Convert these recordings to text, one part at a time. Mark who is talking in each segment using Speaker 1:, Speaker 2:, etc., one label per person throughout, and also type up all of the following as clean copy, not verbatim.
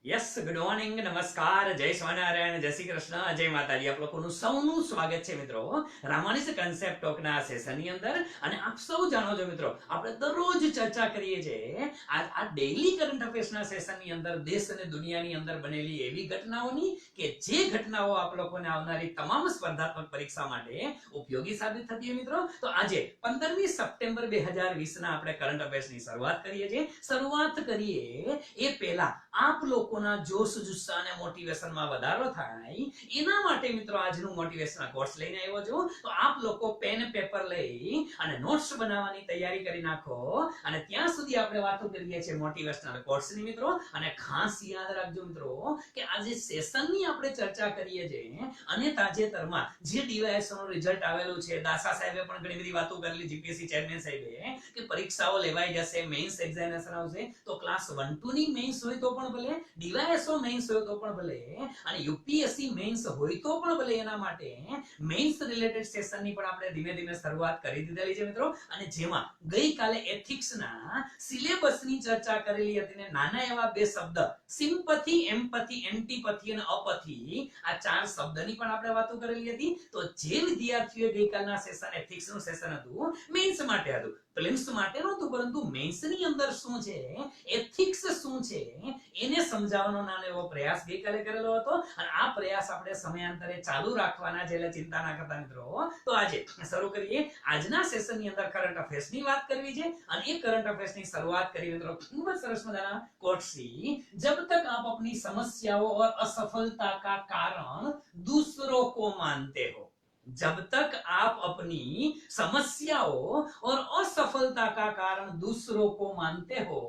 Speaker 1: Yes good morning નમસ્કાર જય સ્વામિનારાયણ જય શ્રી કૃષ્ણ જય માતાજી આપ લોકોનું સૌનું સ્વાગત છે મિત્રો રામાનીસ કન્સેપ્ટ ટોકના સેશનની અંદર અને આપ સૌ જાણો છો મિત્રો આપણે દરરોજ ચર્ચા કરીએ છીએ આ ડેઈલી કરંટ અફેર્સના સેશનની અંદર દેશ અને દુનિયાની અંદર બનેલી એવી ઘટનાઓની કે જે ઘટનાઓ આપ લોકોને આવનારી તમામ સ્પર્ધાત્મક પરીક્ષા માટે ઉપયોગી સાબિત થતી હોય મિત્રો તો આજે 15મી સપ્ટેમ્બર 2020 ના આપણે કરંટ અફેર્સની શરૂઆત કરીએ છીએ શરૂઆત કરીએ એ પહેલા આપ લોકો જોશ જુસ્સા અને મોટિવેશનમાં વધારો થાય એના માટે મિત્રો આજનું મોટિવેશનલ કોર્સ લઈને આવ્યો છું તો આપ લોકો પેન પેપર લઈ અને નોટ્સ બનાવવાની તૈયારી કરી નાખો અને ત્યાં સુધી આપણે વાતો કરીએ છીએ મોટિવેશનલ કોર્સની મિત્રો અને ખાસ યાદ રાખજો મિત્રો કે આજે સેશનની આપણે ચર્ચા કરીએ છીએ અને તાજેતરમાં જે ડીવાયએસઓ નું રિઝલ્ટ આવેલું છે દાસા સાહેબે પણ ઘણી બધી વાતો કરેલી જીપીએસસી ચેરમેન સાહેબે કે પરીક્ષાઓ લેવાઈ જશે મેઇન્સ એક્ઝામિનેશન આવશે તો ક્લાસ 1 2 ની મેઇન્સ હોય તો પણ ભલે ડીવાયએસઓ મેઇન્સ હોય તો પણ ભલે અને યુપીએસસી મેઇન્સ હોય તો પણ ભલે એના માટે મેઇન્સ રિલેટેડ સેશનની પણ આપણે ધીમે ધીમે શરૂઆત કરી દીધેલી છે મિત્રો અને જેમાં ગઈકાલે એથિક્સના સિલેબસની ચર્ચા કરેલી હતી ને નાના એવા બે શબ્દ સિમ્પથી એમ્પથી એન્ટીપથી અને અપથી આ ચાર શબ્દની પણ આપણે વાતો કરેલી હતી તો જે વિદ્યાર્થીઓએ ગઈકાલના સેશન એથિક્સનું સેશન હતું મેઇન્સ માટે હતું પ્રિલિમ્સ માટે નહોતું પરંતુ મેઇન્સની અંદર શું છે એથિક્સ શું છે એને સમજાવવાનો નાનો એવો પ્રયાસ ગઈકાલે કરેલો હતો અને આ પ્રયાસ આપણે સમયાંતરે ચાલુ રાખવાના છે એટલે ચિંતા ના કરતા મિત્રો તો આજે શરૂ કરીએ આજના સેશનની અંદર કરંટ અફેર્સની વાત કરવી છે અને એ કરંટ અફેર્સની શરૂઆત કરી મિત્રો ખૂબ જ સરસ મજાના કોટ થી जब तक आप अपनी समस्याओं और असफलता का कारण दूसरों को मानते हो जब तक आप अपनी समस्याओं और असफलता का कारण दूसरों को मानते हो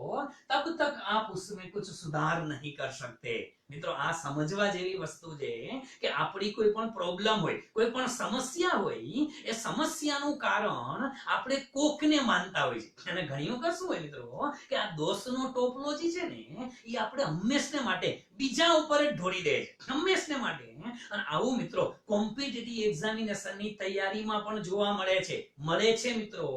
Speaker 1: तब तक आप उसमें कुछ सुधार नहीं कर सकते મિત્રો આ સમજવા જેવી વસ્તુ છે કે આપણી કોઈ પણ પ્રોબ્લેમ હોય કોઈ પણ સમસ્યા હોય એ સમસ્યાનું કારણ આપણે કોકને માનતા હોય છે અને ઘણી વખત શું હોય મિત્રો કે આ દોષનો ટોપોલોજી છે ને એ આપણે હંમેશને માટે બીજા ઉપર જ ઢોળી દે છે હંમેશને માટે અને આવું મિત્રો કોમ્પિટિટિવ એક્ઝામિનેશનની તૈયારીમાં પણ જોવા મળે છે મિત્રો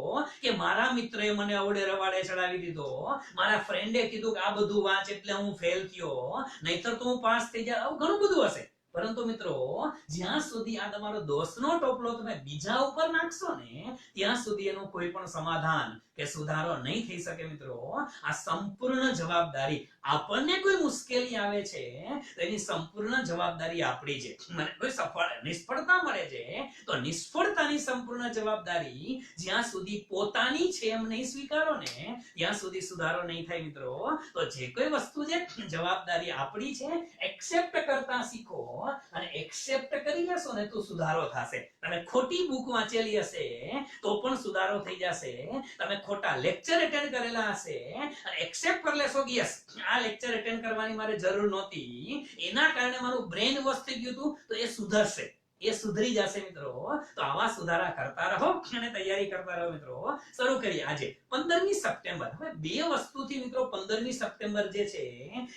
Speaker 1: કે મારા મિત્રએ મને અવડે રવાડે ચડાવી દીધો મારા ફ્રેન્ડે કીધું કે આ બધું વાંચ એટલે હું ફેલ થયો નહીતર તો હું પાસ થઈ જાય આવું ઘણું બધું હશે પરંતુ મિત્રો જ્યાં સુધી આ તમારો દોષનો ટોપલો તમે બીજા ઉપર નાખશો ને ત્યાં સુધી એનું કોઈ પણ સમાધાન કે સુધારો નહીં થઈ શકે મિત્રો આ સંપૂર્ણ જવાબદારી આપણને કોઈ મુશ્કેલી આવે છે તો એની સંપૂર્ણ જવાબદારી આપણી છે મને કોઈ નિષ્ફળતા મળે છે તો નિષ્ફળતાની સંપૂર્ણ જવાબદારી જ્યાં સુધી પોતાની છે એમ નહીં સ્વીકારો ને ત્યાં સુધી સુધારો નહીં થાય મિત્રો તો જે કોઈ વસ્તુ છે જવાબદારી આપણી છે એક્સેપ્ટ કરતા શીખો અને એક્સેપ્ટ કરી લેશો ને તો સુધારો થશે તમે ખોટી બુક વાંચેલી હશે તો પણ સુધારો થઈ જશે તમે ખોટા લેક્ચર એટેન્ડ કરેલા હશે અને એક્સેપ્ટ કરી લેશો કે યસ આ લેક્ચર એટેન્ડ કરવાની મારે જરૂર નહોતી એના કારણે મારું બ્રેન વોશ થઈ ગયું હતું તો એ સુધરશે એ સુધરી જશે મિત્રો તો આવા સુધારા કરતા રહો અને તૈયારી કરતા રહો મિત્રો શરૂ કરીએ આજે 15મી સપ્ટેમ્બર હવે બે વસ્તુથી મિત્રો 15મી સપ્ટેમ્બર જે છે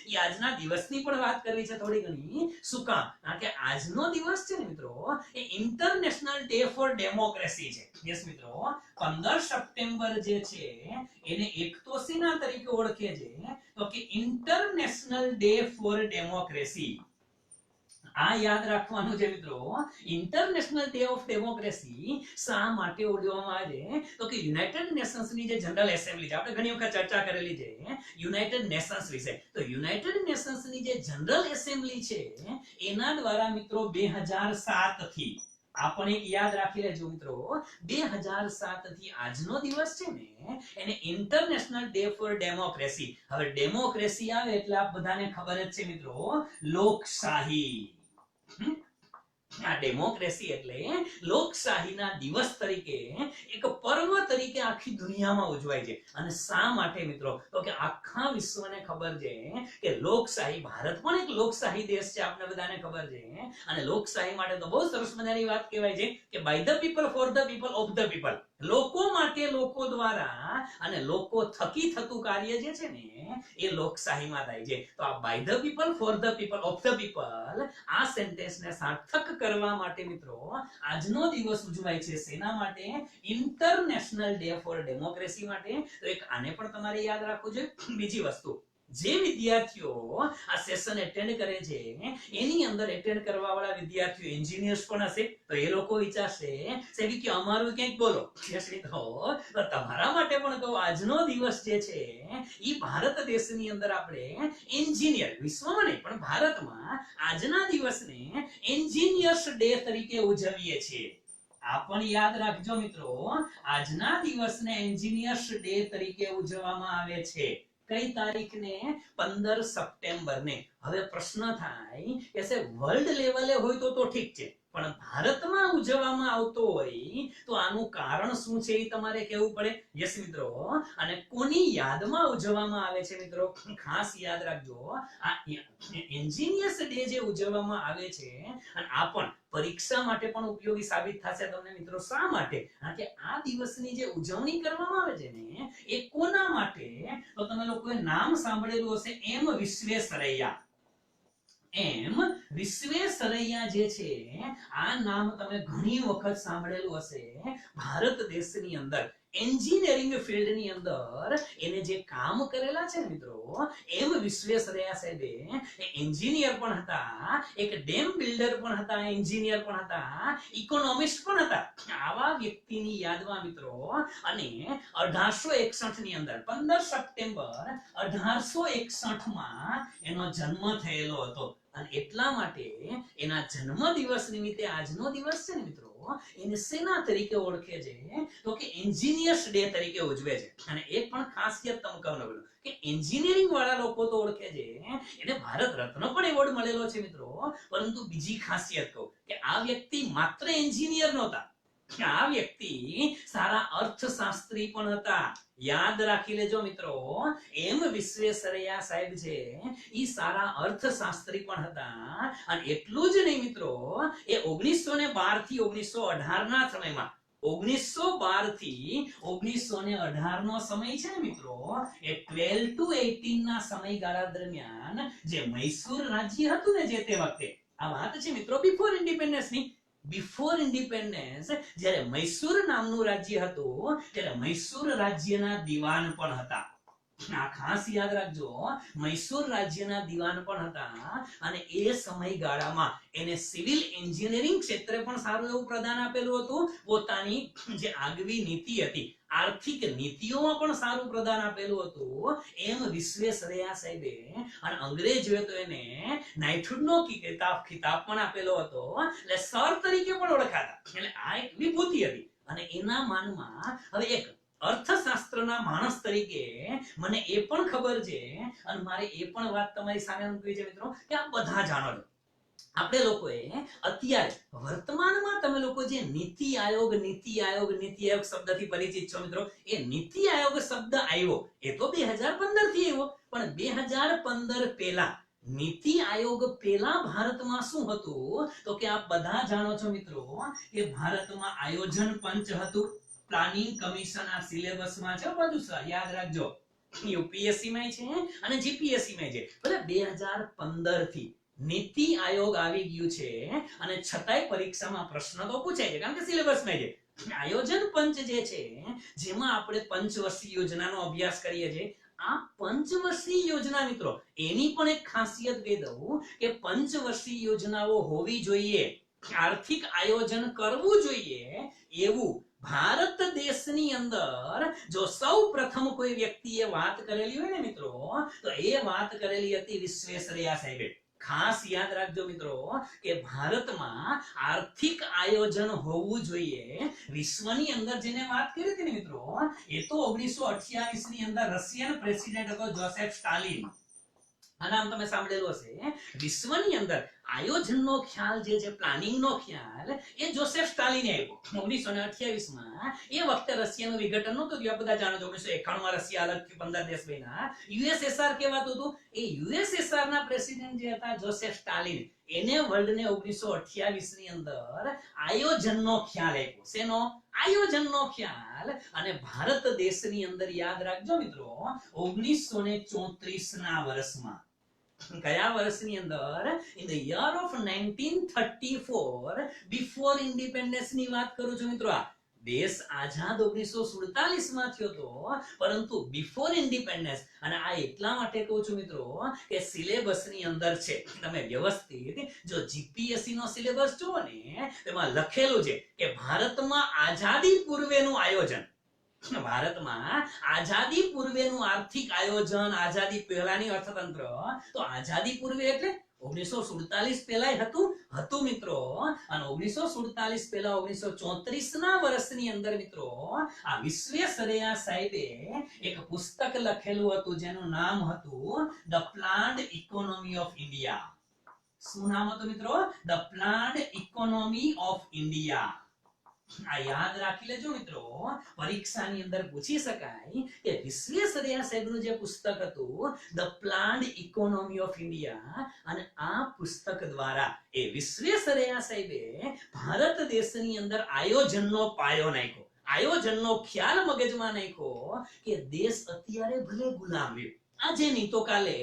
Speaker 1: એ આજના દિવસની પણ વાત કરવી છે થોડી ઘણી શું કામ કારણ કે આજનો દિવસ છે ને મિત્રો એ ઇન્ટરનેશનલ ડે ફોર ડેમોક્રેસી છે યસ મિત્રો 15 સપ્ટેમ્બર જે છે એને એક તો શેના તરીકે ઓળખે છે તો કે ઇન્ટરનેશનલ ડે ફોર ડેમોક્રેસી આ યાદ રાખવાનું છે મિત્રો ઇન્ટરનેશનલ ડે ઓફ ડેમોક્રેસી શા માટે ઉજવવામાં આવે છે તો કે યુનાઇટેડ નેશન્સ ની જે જનરલ એસેમ્બલી છે આપણે ઘણી વખત ચર્ચા કરેલી છે યુનાઇટેડ નેશન્સ વિશે તો યુનાઇટેડ નેશન્સ ની જે જનરલ એસેમ્બલી છે એના દ્વારા મિત્રો 2007 થી આપણે યાદ રાખી લેજો મિત્રો 2007 થી આજનો દિવસ છે ને એને ઇન્ટરનેશનલ ડે ફોર ડેમોક્રેસી હવે ડેમોક્રેસી આવે એટલે આપ બધાને ખબર જ છે મિત્રો લોકશાહી આ ડેમોક્રેસી એટલે લોકશાહીના દિવસ તરીકે એક પર્વ તરીકે આખી દુનિયામાં ઉજવાય છે અને શા માટે મિત્રો તો કે આખા વિશ્વને ખબર છે કે લોકશાહી ભારત પણ એક લોકશાહી દેશ છે આપણે બધાને ખબર છે અને લોકશાહી માટે તો બહુ સરસ મજાની વાત કહેવાય છે કે by the people for the people of the people લોકો માટે લોકો દ્વારા અને લોકો થકી થતું કાર્ય જે છે ને એ લોકશાહીમાં થાય છે તો આ by the people for the people of the people આ સેન્ટેન્સને સાર્થક કરવા માટે મિત્રો આજનો દિવસ ઉજવાય છે શેના માટે ઇન્ટરનેશનલ ડે ફોર ડેમોક્રેસી માટે તો એક આને પણ તમારે યાદ રાખવું જોઈએ બીજી વસ્તુ જે વિદ્યાર્થીઓ આ સેશન એટેન્ડ કરે છે એની અંદર એટેન્ડ કરવા વાળા વિદ્યાર્થીઓ એન્જિનિયર્સ પણ હશે, તો એ લોકો વિચારશે સાહેબ કે અમારું કંઈક બોલો. યસ મિત્રો, તો તમારા માટે પણ કહું, આજનો દિવસ જે છે એ ભારત દેશની અંદર આપણે એન્જિનિયર, વિશ્વમાં નહીં પણ ભારતમાં આજના દિવસને એન્જિનિયર્સ ડે તરીકે ઉજવીએ છીએ. આ પણ યાદ રાખજો મિત્રો, આજના દિવસને એન્જિનિયર્સ ડે તરીકે ઉજવવામાં આવે છે. કઈ તારીખને? 15 સપ્ટેમ્બરને. હવે પ્રશ્ન થાય કે વર્લ્ડ લેવલે હોય તો ઠીક છે, પણ ભારતમાં ઉજવવામાં આવતો હોય તો આનું કારણ શું છે એ તમારે કહેવું પડે. યસ મિત્રો, અને કોની યાદમાં ઉજવવામાં આવે છે મિત્રો? ખાસ યાદ રાખજો, આ એન્જિનિયર્સ ડે જે ઉજવવામાં આવે છે, અને આ પણ પરીક્ષા માટે પણ ઉપયોગી સાબિત થશે તમને મિત્રો. શા માટે? કારણ કે આ દિવસની જે ઉજવણી કરવામાં આવે છે ને એ કોના માટે? તો તમે લોકોએ નામ સાંભળેલું હશે, એમ વિશ્વેશ્વરૈયા. એમ વિશ્વેશ્વરૈયા જે છે આ નામ તમે ઘણી વખત સાંભળેલું હશે. ભારત દેશની અંદર એન્જિનિયરિંગ ફિલ્ડની અંદર એને જે કામ કરેલા છે મિત્રો, એમ વિશ્વેશ્વરૈયા સાહેબે એન્જિનિયર પણ હતા, એક ડેમ બિલ્ડર પણ હતા, એન્જિનિયર પણ હતા, ઇકોનોમિસ્ટ પણ હતા. આવા વ્યક્તિની યાદમાં મિત્રો, અને 1861 ની અંદર 15 સપ્ટેમ્બર 1861 માં એનો જન્મ થયેલો હતો. અને એટલા માટે એના જન્મ દિવસ નિમિત્તે આજનો દિવસ છે ને મિત્રો, એને શેના તરીકે ઓળખે છે? તો કે એન્જિનિયર્સ ડે તરીકે ઉજવે છે. અને એક પણ ખાસિયત તમને કહું કે એન્જિનિયરિંગ વાળા લોકો તો ઓળખે છે, એને ભારત રત્ન પણ એવોર્ડ મળેલો છે મિત્રો. પરંતુ બીજી ખાસિયત કહું કે આ વ્યક્તિ માત્ર એન્જિનિયર નહોતા, આ વ્યક્તિ સારા અર્થશાસ્ત્રી પણ હતા. યાદ રાખી લેજો મિત્રો, એમ વિશ્વેશ્વરૈયા સાહેબ છે ઈ સારા અર્થશાસ્ત્રી પણ હતા. અને એટલું જ નહીં મિત્રો, એ 1912 થી 1918 ના સમયમાં, 1912 થી 1918 નો સમય છે ને મિત્રો, એ 12 to 18 ના સમયગાળા દરમિયાન જે મૈસૂર રાજ્ય હતું ને, જે તે વખતે, આ વાત છે મિત્રો બિફોર ઇન્ડિપેન્ડન્સ ની, બિફોર ઇન્ડિપેન્ડન્સ જ્યારે મૈસૂર નામનું રાજ્ય હતું, ત્યારે મૈસૂર રાજ્યના દિવાન પણ હતા. આ ખાસ યાદ રાખજો, મૈસૂર રાજ્યના દિવાન પણ હતા. અને એ સમયગાળામાં એને સિવિલ એન્જિનિયરિંગ ક્ષેત્રે પણ સારું એવું પ્રદાન આપેલું હતું. પોતાની જે આગવી નીતિ હતી, આર્થિક નીતિઓમાં પણ સારું પ્રદાન આપેલું હતું. એમ વિશ્વેશ્વરૈયા સાહેબે, અને અંગ્રેજોએ તો એને નાઇટહુડનો ખિતાબ પણ આપેલો હતો. એટલે સર તરીકે પણ ઓળખાતા. એટલે આ એક વિભૂતિ હતી. અને એના માનમાં હવે એક અર્થશાસ્ત્રના માણસ તરીકે મને એ પણ ખબર છે, અને મારે એ પણ વાત તમારી સામે મૂકવી છે મિત્રો, કે આ બધા જાણો છો. આપણે લોકોએ અત્યારે વર્તમાનમાં તમે લોકો જે નીતિ આયોગ શબ્દથી પરિચિત છો મિત્રો, એ નીતિ આયોગ શબ્દ આવ્યો એ તો 2015 થી આવ્યો, પણ 2015 પહેલા નીતિ આયોગ પહેલા ભારતમાં શું હતું? તો કે આપ બધા જાણો છો મિત્રો કે ભારતમાં આયોજન પંચ હતું, પ્લાનિંગ કમિશન. આ સિલેબસમાં છે, બધું યાદ રાખજો. યુપીએસસી માં છે અને જીપીએસસી માં છે. ભલે 2015 થી નીતિ આયોગ આવી ગયું છે, અને છતાંય પરીક્ષામાં પ્રશ્ન તો પૂછાય છે, કારણ કે સિલેબસમાં છે. આયોજન પંચ જે છે, જેમાં આપણે પંચવર્ષીય યોજનાનો અભ્યાસ કરીએ છીએ, આ પંચવર્ષીય યોજના મિત્રો, એની પણ એક ખાસિયત કહી દઉં કે પંચવર્ષીય યોજનાઓ હોવી જોઈએ, આર્થિક આયોજન કરવું જોઈએ. એવું ભારત દેશની અંદર જો સૌ પ્રથમ કોઈ વ્યક્તિએ વાત કરેલી હોય ને મિત્રો, તો એ વાત કરેલી હતી વિશ્વેશ્વરૈયા સાહેબે. ખાસ યાદ રાખજો મિત્રો કે ભારતમાં આર્થિક આયોજન હોવું જોઈએ. વિશ્વની અંદર જેને વાત કરી હતી ને મિત્રો, એ તો 1928 ની અંદર રશિયન પ્રેસિડેન્ટ હતો જોસેફ સ્ટાલિન. આ નામ તમે સાંભળેલું હશે. વિશ્વની અંદર આયોજનનો ખ્યાલ જે છે, પ્લાનિંગનો ખ્યાલ, એ જોસેફ સ્ટાલિને આપ્યો 1928 માં. એ વખતે રશિયાનું વિઘટન નહોતું થયું, બધા જાણો છો. 1991 માં રશિયા અલગ થયું, 15 દેશ બન્યા. યુએસએસઆર કહેવાતું હતું. એ યુએસએસઆર ના પ્રેસિડેન્ટ જે હતા જોસેફ સ્ટાલિન, એને વર્લ્ડને 1928 ની અંદર આયોજનનો ખ્યાલ આપ્યો. શેનો? આયોજનનો ખ્યાલ. અને ભારત દેશની અંદર યાદ રાખજો મિત્રો, 1934 ના વર્ષમાં, કયા વર્ષની અંદર? In the year of 1934, before independence ની વાત કરું છું મિત્રો. દેશ આઝાદ 1947 માં થયો તો, પરંતુ બિફોર ઇન્ડિપેન્ડન્સ. અને આ એટલા માટે કહું છું મિત્રો કે સિલેબસ ની અંદર છે, તમે વ્યવસ્થિત જો જીપીએસસી નો સિલેબસ જુઓ ને, તેમાં લખેલું છે કે ભારતમાં આઝાદી પૂર્વેનું આયોજન, ભારતમાં આઝાદી પૂર્વેનું આર્થિક આયોજન, આઝાદી પહેલાની અર્થતંત્ર. તો આઝાદી પૂર્વે એટલે 1947 પહેલા હતું મિત્રો. અને 1947 પહેલા 1934 ના વર્ષની અંદર મિત્રો આ વિશ્વેસરૈયા સાહેબે એક પુસ્તક લખેલું હતું જેનું નામ હતું the planned economy of India. શું નામ હતું મિત્રો? The planned economy of India. આ યાદ રાખી લેજો મિત્રો, પરીક્ષાની અંદર પૂછી શકાય કે વિશ્વેસરૈયા સાહેબનું જે પુસ્તક હતું the planned economy of India, અને આ પુસ્તક દ્વારા એ વિશ્વેસરૈયા સાહેબે ભારત દેશની અંદર આયોજનનો પાયો નાખ્યો, આયોજનનો ખ્યાલ મગજમાં નાખ્યો કે દેશ અત્યારે ભલે ગુલામ છે, આજે નહીં તો કાલે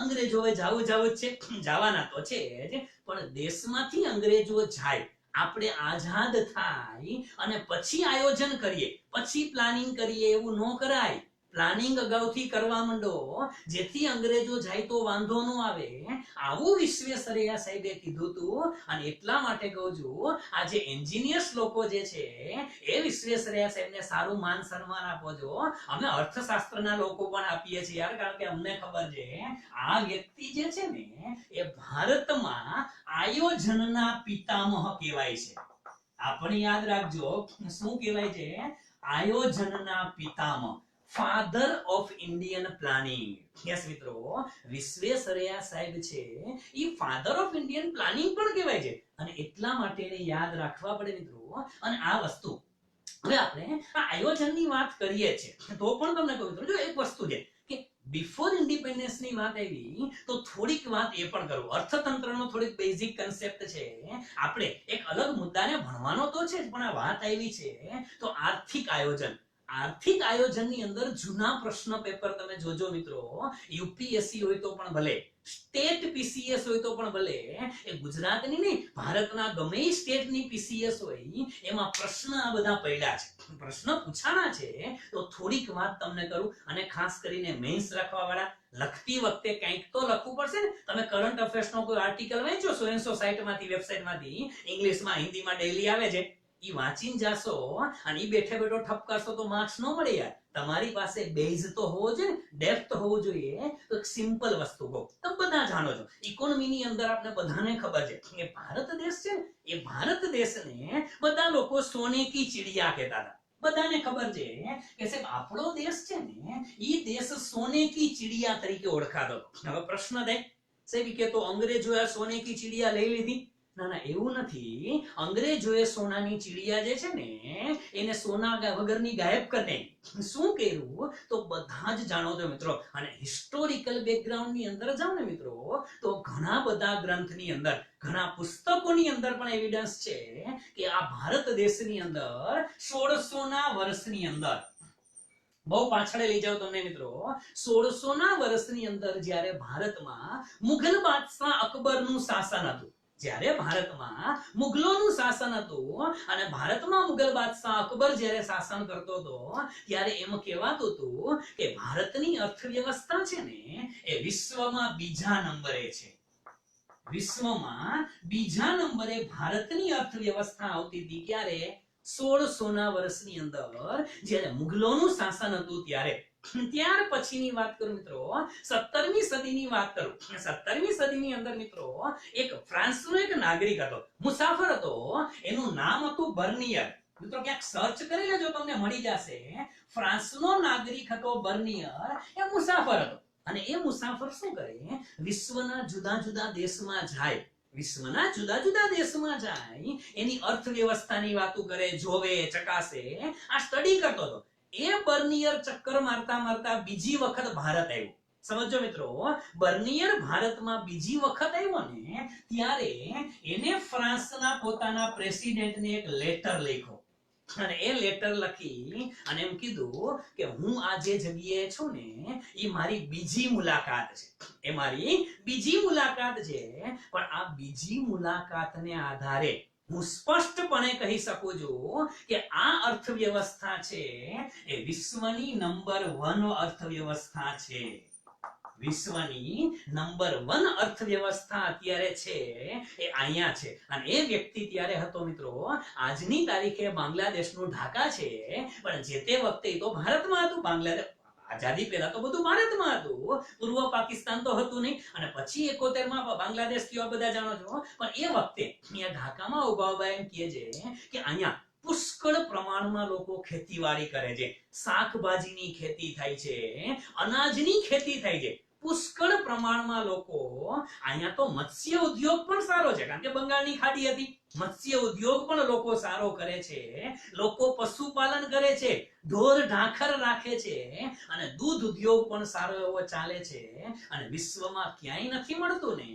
Speaker 1: અંગ્રેજોએ જાવું જ છે, જવાના તો છે જ, પણ દેશમાંથી અંગ્રેજો જાય, આપણે આઝાદ થાય અને પછી આયોજન કરીએ, પછી પ્લાનિંગ કરીએ, એવું ન કરાય. પ્લાનિંગ અગાઉથી કરવા માંડો જેથી અંગ્રેજો જાય તો વાંધો ન આવે. આવું વિશ્વેસરૈયા સાહેબે કીધું હતું. અને એટલા માટે કહું છું આજે એન્જિનિયર્સ લોકો જે છે એ વિશ્વેસરૈયા સાહેબને સારું માન સન્માન આપો છો. અમે અર્થશાસ્ત્રના લોકો પણ આપીએ છીએ યાર, કારણ કે અમને ખબર છે આ વ્યક્તિ જે છે ને એ ભારતમાં આયોજનના પિતામહ કહેવાય છે. આપણે યાદ રાખજો શું કહેવાય છે? આયોજનના પિતામહ, father of Indian planning. Yes મિત્રો, વિશ્વેસરૈયા સાહેબ છે એ ફાધર ઓફ ઇન્ડિયન પ્લાનિંગ પણ કહેવાય છે. અને એટલા માટે એને યાદ રાખવા પડે મિત્રો. અને આ વસ્તુ હવે આપણે આ આયોજનની વાત કરીએ છીએ તો પણ તમને કહું મિત્રો, જો એક વસ્તુ છે કે બિફોર ઇન્ડિપેન્ડન્સ ની વાત આવી તો થોડીક વાત એ પણ કરું. અર્થતંત્રનો થોડીક બેઝિક કન્સેપ્ટ છે, આપણે એક અલગ મુદ્દાને ભણવાનો તો છે જ, પણ આ વાત આવી છે તો આર્થિક આયોજન. આર્થિક આયોજનની અંદર જૂના પ્રશ્ન પેપર તમે જોજો મિત્રો, યુપીએસસી હોય તો પણ ભલે, સ્ટેટ પીસીએસ હોય તો પણ ભલે, એ ગુજરાતની નહીં ભારતના ગમે સ્ટેટની પીસીએસ હોય એમાં પ્રશ્ન આ બધા પડ્યા છે, પ્રશ્ન પૂછાણા છે. તો થોડીક વાત તમને કરું. અને ખાસ કરીને મેન્સ રાખવા વાળા, લખતી વખતે કંઈક તો લખવું પડશે ને. તમે કરંટ અફેર્સ નો કોઈ આર્ટિકલ વાંચો 100 સાઇટમાંથી, વેબસાઇટમાંથી, ઇંગ્લિશમાં હિન્દીમાં ડેઈલી આવે છે, ઈ વાંચીને જાશો અને ઈ બેઠે બેઠો ઠપ કરશો તો માર્ક્સ ન મળે યાર. તમારી પાસે બેઝ તો હોવો જોઈએ ને, ડેપ્થ હોવું જોઈએ. તો એક સિમ્પલ વસ્તુ કહું, તમે બધા જાણો છો ઇકોનોમીની અંદર આપણે બધાને ખબર છે કે ભારત દેશ છે ને, એ ભારત દેશને બધા લોકો સોને કી ચિડિયા કહેતા હતા. બધાને ખબર છે કે સાહેબ આપણો દેશ છે ને ઈ દેશ સોને કી ચિડિયા તરીકે ઓળખાતો હતો. હવે પ્રશ્ન થાય સાહેબ કે તો અંગ્રેજોએ સોને કી ચિડિયા લઈ લીધી? ના ના, એવું નથી. અંગ્રેજોએ સોનાની ચીડિયા જે છે ને એને સોના વગરની ગાયબ કરી નાખી. શું કર્યું તો બધા જ જાણો છો મિત્રો. અને હિસ્ટોરિકલ બેકગ્રાઉન્ડ ની અંદર જાઓ ને મિત્રો તો ઘણા બધા ગ્રંથની અંદર, ઘણા પુસ્તકોની અંદર પણ એવિડન્સ છે કે આ ભારત દેશની અંદર 1600 ના વર્ષની અંદર, બહુ પાછળ લઈ જાવ તમને મિત્રો, 1600 ના વર્ષની અંદર જ્યારે ભારતમાં મુઘલ બાદશાહ અકબરનું શાસન હતું, જ્યારે ભારતમાં મુગલોનું શાસન હતું અને ભારતમાં મુગલ બાદશાહ અકબર જ્યારે શાસન કરતો હતો ત્યારે એમ કહેવાતું હતું કે ભારતની અર્થવ્યવસ્થા છે ને એ વિશ્વમાં બીજા નંબરે છે. વિશ્વમાં બીજા નંબરે ભારતની અર્થવ્યવસ્થા આવતી હતી. ક્યારે? 1600 ના વર્ષની અંદર જ્યારે મુગલોનું શાસન હતું ત્યારે. ત્યાર પછીની વાત કરું મિત્રો, 17મી સદીની વાત કરું. 17મી સદીની અંદર મિત્રો એક ફ્રાન્સનો એક નાગરિક હતો, મુસાફર હતો, એનું નામ હતું બર્નિયર. મિત્રો ક્યાંક સર્ચ કરી લેજો તમને મળી જશે. ફ્રાન્સનો નાગરિક હતો બર્નિયર, એ મુસાફર હતો. અને એ મુસાફર શું કરે? વિશ્વના જુદા જુદા દેશમાં જાય, વિશ્વના જુદા જુદા દેશમાં જાય, એની અર્થવ્યવસ્થાની વાતો કરે, જોવે, ચકાસે, આ સ્ટડી કરતો હતો. એ બર્નિયર ચક્કર મારતા મારતા બીજી વખત ભારત આવ્યો. સમજો મિત્રો, બર્નિયર ભારતમાં બીજી વખત આવ્યો ને ત્યારે એને ફ્રાન્સના પોતાના પ્રેસિડેન્ટને એક લેટર લખ્યો. અને એ લેટર લખી અને એમ કીધું કે હું આ જે જગ્યાએ છું ને એ મારી બીજી મુલાકાત છે, એ મારી બીજી મુલાકાત છે. પણ આ બીજી મુલાકાતને આધારે હું સ્પષ્ટપણે કહી શકું છું કે આ અર્થવ્યવસ્થા છે એ વિશ્વની નંબર 1 અર્થવ્યવસ્થા છે. વિશ્વની નંબર 1 અર્થવ્યવસ્થા અત્યારે છે એ અહીંયા છે. અને એ વ્યક્તિ ત્યારે હતો મિત્રો, આજની તારીખે બાંગ્લાદેશનું ઢાકા છે, પણ જે તે વખતે તો ભારતમાં હતું. બાંગ્લાદેશ આઝાદી પહેલા તો બધું ભારતમાં હતું, પૂર્વ પાકિસ્તાન તો હતું નહીં. અને પછી 71 માં બાંગ્લાદેશ થયો, બધા જાણો છો. પણ એ વખતે અહીંયા ઢાકામાં ઉભા એમ કહે છે કે અહીંયા પુષ્કળ પ્રમાણમાં લોકો ખેતીવાડી કરે છે, શાકભાજીની ખેતી થાય છે, અનાજની ખેતી થાય છે. પુષ્કળ પ્રમાણમાં લોકો અહીંયા તો મત્સ્ય ઉદ્યોગ પણ સારો છે, કારણ કે બંગાળની ખાડી હતી. મત્સ્ય ઉદ્યોગ પણ લોકો સારો કરે છે, લોકો પશુપાલન કરે છે, ઢોર ઢાંખર રાખે છે, અને દૂધ ઉદ્યોગ પણ સારો એવો ચાલે છે. અને વિશ્વમાં ક્યાંય નથી મળતું ને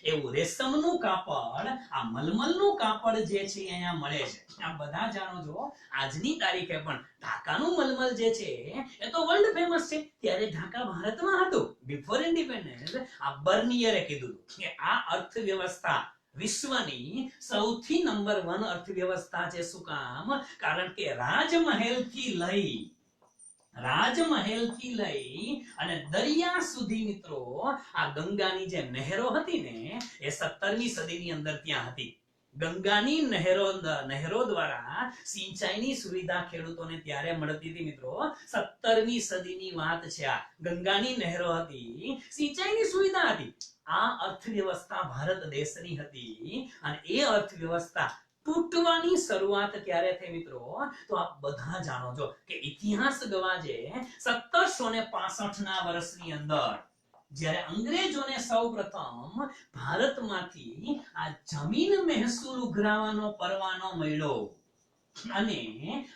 Speaker 1: એવું રેશમનું કાપડ, આ મલમલનું કાપડ જે છે અહીંયા મળે છે. આ બધા જાણો છો. આજની તારીખે પણ ઢાકાનું મલમલ જે છે એ તો વર્લ્ડ ફેમસ છે. ત્યારે ઢાકા ભારતમાં હતું બિફોર ઇન્ડિપેન્ડન્સ. આ બર્નિયરે કીધું કે આ અર્થવ્યવસ્થા વિશ્વની સૌથી નંબર 1 અર્થવ્યવસ્થા છે. શું કામ? કારણ કે રાજમહેલથી લઈ અને દરિયા સુધી મિત્રો, આ ગંગાની જે નહેરો હતી ને એ 17મી સદીની અંદર ત્યાં હતી. ગંગાની નહેરો દ્વારા સિંચાઈની સુવિધા ખેડૂતોને ત્યારે મળતી હતી મિત્રો. 17મી સદીની વાત છે. આ ગંગાની નહેરો હતી, સિંચાઈની સુવિધા હતી. આ અર્થવ્યવસ્થા ભારત દેશની હતી. અને એ અર્થવ્યવસ્થા તૂટવાની શરૂઆત ક્યારે થઈ મિત્રો? તો આપ બધા જાણો છો કે ઇતિહાસ ગવાજે 1765 ના વર્ષની અંદર જ્યારે અંગ્રેજોને સૌપ્રથમ ભારતમાંથી આ જમીન મહેસૂલ ઉઘરાવવાનો પરવાનો મળ્યો. અને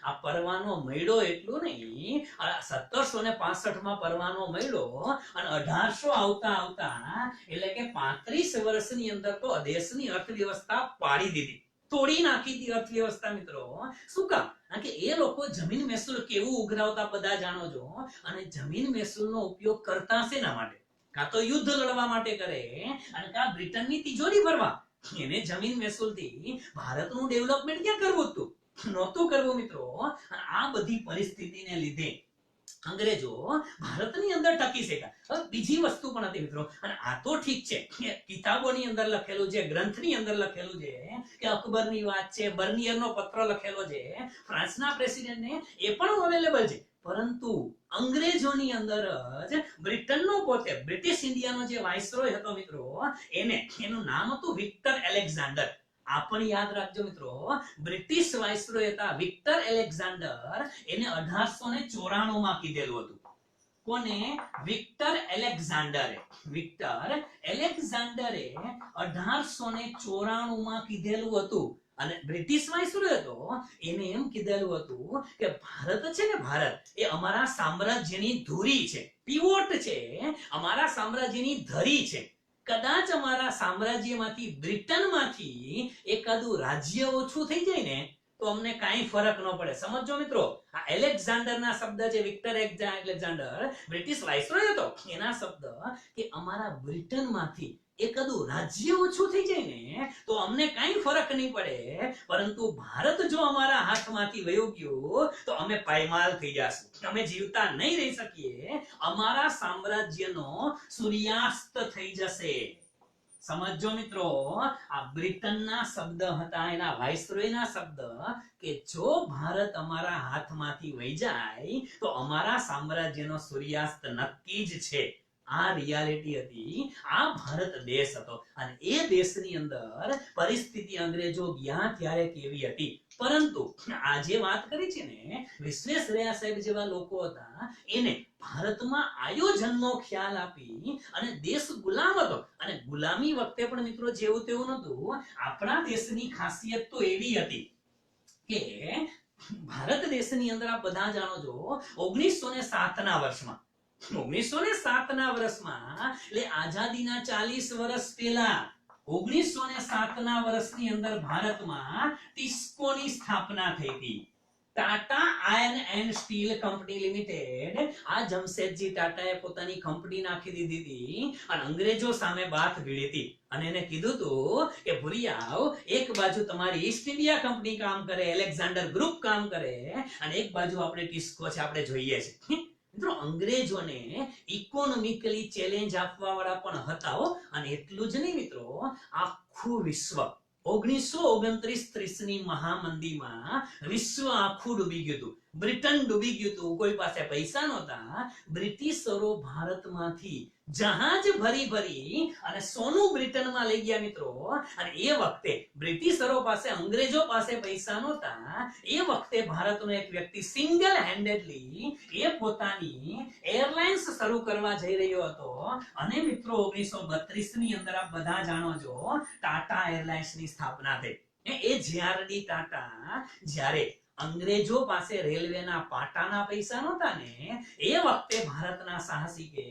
Speaker 1: આ પરવાનો મળ્યો એટલું નહીં, 1765 માં પરવાનો મળ્યો અને 1800 આવતા એટલે કે 35 વર્ષની અંદર તો દેશની અર્થવ્યવસ્થા પાડી દીધી, તોડી નાખી હતી અર્થવ્યવસ્થા મિત્રો. શું કામ? કારણ કે એ લોકો જમીન મહેસૂલ કેવું ઉઘરાવતા બધા જાણો છો. અને જમીન મહેસૂલનો ઉપયોગ કરતા શેના માટે? કાં તો યુદ્ધ લડવા માટે કરે, અને કાં બ્રિટનની તિજોરી ભરવા. એને જમીન મહેસૂલથી ભારતનું ડેવલપમેન્ટ ક્યાં કરવું હતું? નહોતું કરવું મિત્રો. આ બધી પરિસ્થિતિને લીધે અંગ્રેજો ભારતની અંદર ટકી શક્યા. બીજી વસ્તુ પણ હતી મિત્રો. અને આ તો ઠીક છે, કિતાબોની અંદર લખેલું છે, ગ્રંથની અંદર લખેલું છે કે અકબરની વાત છે, બર્નિયરનો પત્ર લખેલો છે ફ્રાન્સના પ્રેસિડેન્ટને, એ પણ અવેલેબલ છે. પરંતુ અંગ્રેજોની અંદર જ બ્રિટનનો પોતે બ્રિટિશ ઇન્ડિયાનો જે વાઇસરોય હતો મિત્રો, એનું નામ હતું વિક્ટર એલેક્ઝાન્ડર. આ પણ યાદ રાખજો મિત્રો, બ્રિટિશ વાઇસરોય હતા વિક્ટર એલેક્ઝાન્ડર. એને 1894 માં કીધેલું હતું. કોને? વિક્ટર એલેક્ઝાન્ડરે. વિક્ટર એલેક્ઝાન્ડરે 1894 માં કીધેલું હતું. અને બ્રિટિશ વાઇસરોય હતો, એને એમ કીધેલું હતું કે ભારત છે ને, ભારત એ અમારા સામ્રાજ્યની ધુરી છે, પીવોટ છે, અમારા સામ્રાજ્યની ધરી છે. કદાચ અમારા સામ્રાજ્યમાંથી, બ્રિટનમાંથી એકાદું રાજ્ય ઓછું થઈ જાય ને તો અમને કાંઈ ફરક ન પડે. સમજો મિત્રો, આ એલેક્ઝાન્ડરના શબ્દ છે, વિક્ટર એલેક્ઝાન્ડર બ્રિટિશ વાઇસરોય હતો, એના શબ્દ કે અમારા બ્રિટનમાંથી એકાદું રાજ્ય ઓછું થઈ જાય ને તો અમને કાંઈ ફરક નહીં પડે, પરંતુ ભારત જો અમારા હાથમાંથી વયું ગયું તો અમે પાયમાલ થઈ જશું, અમે જીવતા નહીં રહી શકીએ, અમારા સામ્રાજ્યનો સૂર્યાસ્ત થઈ જશે. સમજો મિત્રો, આ બ્રિટનના શબ્દ હતા, એના વાઇસરોયના શબ્દ કે જો ભારત અમારા હાથમાંથી વહી જાય તો અમારા સામ્રાજ્યનો સૂર્યાસ્ત નક્કી જ છે. આ રિયાલિટી હતી. આ ભારત દેશ હતો. અને એ દેશની અંદર પરિસ્થિતિ અંગ્રેજો ગયા ત્યારે કેવી હતી? પરંતુ આજે વાત કરી છે ને, વિશ્વેશ્વરૈયા સાહેબ જેવા લોકો હતા, એને ભારતમાં આયોજનનો ખ્યાલ આપી અને દેશ ગુલામ હતો. અને ગુલામી વખતે પણ મિત્રો જેવું તેવું નતું. આપણા દેશની ખાસિયત તો એવી હતી કે ભારત દેશની અંદર આ બધા જાણો છો 1907 ના વર્ષમાં 1907 ના વર્ષમાં એટલે આઝાદીના 40 વર્ષ પહેલા 1907 ના વર્ષની અંદર ભારતમાં ટિસ્કોની સ્થાપના થઈ હતી. Tata iron and steel company limited, આ જમશેદજી ટાટાએ પોતાની કંપની નાખી દીધી હતી અને અંગ્રેજો સામે બાથ ભીડી હતી અને એને કીધું હતું કે ભુરિયાઓ, એક બાજુ તમારી ઈસ્ટ ઇન્ડિયા કંપની કામ કરે, એલેક્ઝાન્ડર ગ્રુપ કામ કરે, અને એક બાજુ આપણે ટિસ્કો છે, આપણે જોઈએ છે. મિત્રો, અંગ્રેજોને ઇકોનોમિકલી ચેલેન્જ આપવા વાળા પણ હતા હો. અને એટલું જ નહીં મિત્રો, આખું વિશ્વ 1929-30 ની મહામંદીમાં વિશ્વ આખું ડૂબી ગયું હતું. બ્રિટન ડૂબી ગયું હતું. કોઈ પાસે પૈસા નહોતા. બ્રિટિશરો ભારતમાંથી જહાજ ભરી ભરી અને સોનું બ્રિટનમાં લઈ ગયા મિત્રો. અને એ વખતે બ્રિટિશરો પાસે, અંગ્રેજો પાસે પૈસા નહોતા. એ વખતે ભારતનો એક વ્યક્તિ સિંગલ હેન્ડેડલી એ પોતાની એરલાઇન્સ શરૂ કરવા જઈ રહ્યો હતો. અને મિત્રો 1932 ની અંદર આપ બધા જાણો છો, ટાટા એરલાઇન્સ ની સ્થાપના થઈ. એ જીઆરડી ટાટા જ્યારે અંગ્રેજો પાસે રેલવેના પાટાના પૈસા નહોતા ને, એ વખતે ભારતના સાહસિકે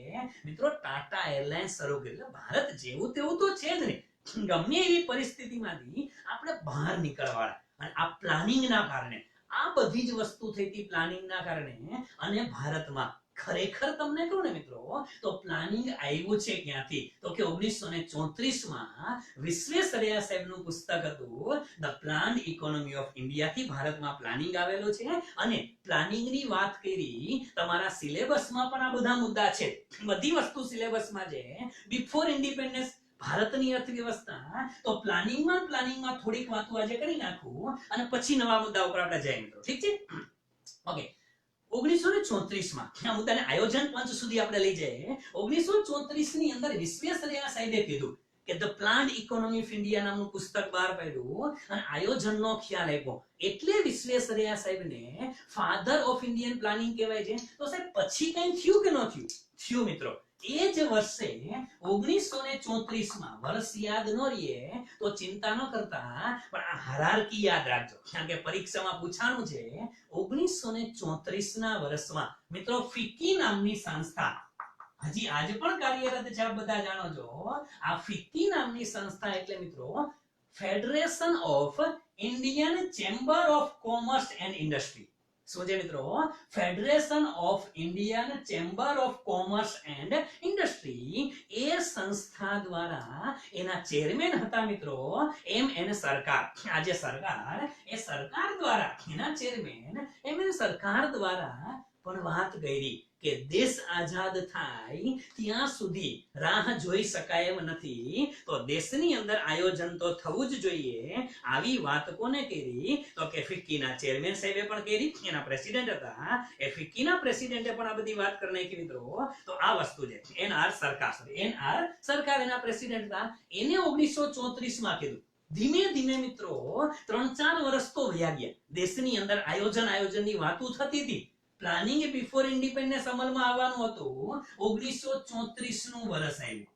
Speaker 1: મિત્રો ટાટા એરલાઇન્સ શરૂ કરી. ભારત જેવું તેવું તો છે જ નહીં. ગમે એવી પરિસ્થિતિમાંથી આપણે બહાર નીકળવાના. અને આ પ્લાનિંગના કારણે, આ બધી જ વસ્તુ થઈ હતી પ્લાનિંગના કારણે. અને ભારતમાં ખરેખર તમને કહું ને મિત્રો, તો પ્લાનિંગ આવ્યું છે ક્યાંથી? તો કે 1934 માં વિશ્વેશ્વરૈયા સાહેબનું પુસ્તક હતું the planned economy of India થી ભારતમાં પ્લાનિંગ આવેલું છે. અને પ્લાનિંગની વાત કરી, તમારા સિલેબસમાં પણ આ બધા મુદ્દા છે. બધી વસ્તુ સિલેબસમાં છે. બિફોર ઇન્ડિપેન્ડન્સ ભારતની અર્થવ્યવસ્થા, તો પ્લાનિંગમાં થોડીક વાતો આજે કરી નાખું અને પછી નવા મુદ્દા ઉપર આપણે જઈએ મિત્રો. ઠીક છે? ઓકે. 1934 માં આ મુદ્દાને આયોજન પંચ સુધી આપણે લઈ જઈએ. 1934 ની અંદર વિશ્વેશ્વરૈયા સાહેબે કીધું કે the planned economy of India નામનું પુસ્તક બહાર પાડ્યું અને આયોજનનો ખ્યાલ આપ્યો. એટલે વિશ્વેશ્વરૈયા સાહેબને ફાધર ઓફ ઇન્ડિયન પ્લાનિંગ કહેવાય છે. તો સાહેબ પછી કઈ થયું કે ન થયું? થયું મિત્રો. એ જ વર્ષે 1934 માં, વર્ષ યાદ ન રહીએ તો ચિંતા ન કરતા, પણ આ હાયરાર્કી યાદ રાખજો, કારણ કે પરીક્ષામાં પૂછાણું છે. 1934 ના વર્ષમાં મિત્રો ફિક્કી નામની સંસ્થા હજી આજે પણ કાર્યરત છે, આપ બધા જાણો છો. આ ફિક્કી નામની સંસ્થા એટલે મિત્રો federation of Indian chamber of commerce and industry. શું છે મિત્રો? Federation of Indian chamber of commerce and industry. એ સંસ્થા દ્વારા એના ચેરમેન હતા મિત્રો એમ.એન. સરકાર. આજે સરકાર, એ સરકાર દ્વારા એના ચેરમેન એમ.એન. સરકાર દ્વારા પણ વાત કરી કે દેશ આઝાદ થાય ત્યાં સુધી રાહ જોઈ શકાય એમ નથી, તો દેશની અંદર આયોજન તો થવું જ જોઈએ. આવી વાત કોને કરી? તો કે ફિક્કીના ચેરમેન સાહેબે પણ કરી. એના પ્રેસિડેન્ટ હતા, એ ફિક્કીના પ્રેસિડેન્ટે પણ આ બધી વાત કરી નાખી મિત્રો. તો આ વસ્તુ છે. એન.આર. સરકાર એના પ્રેસિડેન્ટ હતા. એને 1934 માં કીધું. ધીમે ધીમે મિત્રો 3-4 વર્ષ તો વયા ગયા. દેશની અંદર આયોજનની વાતો થતી હતી. પ્લાનિંગ બિફોર ઇન્ડિપેન્ડન્સ અમલમાં આવવાનું હતું. 1934 નું વર્ષ આવ્યું,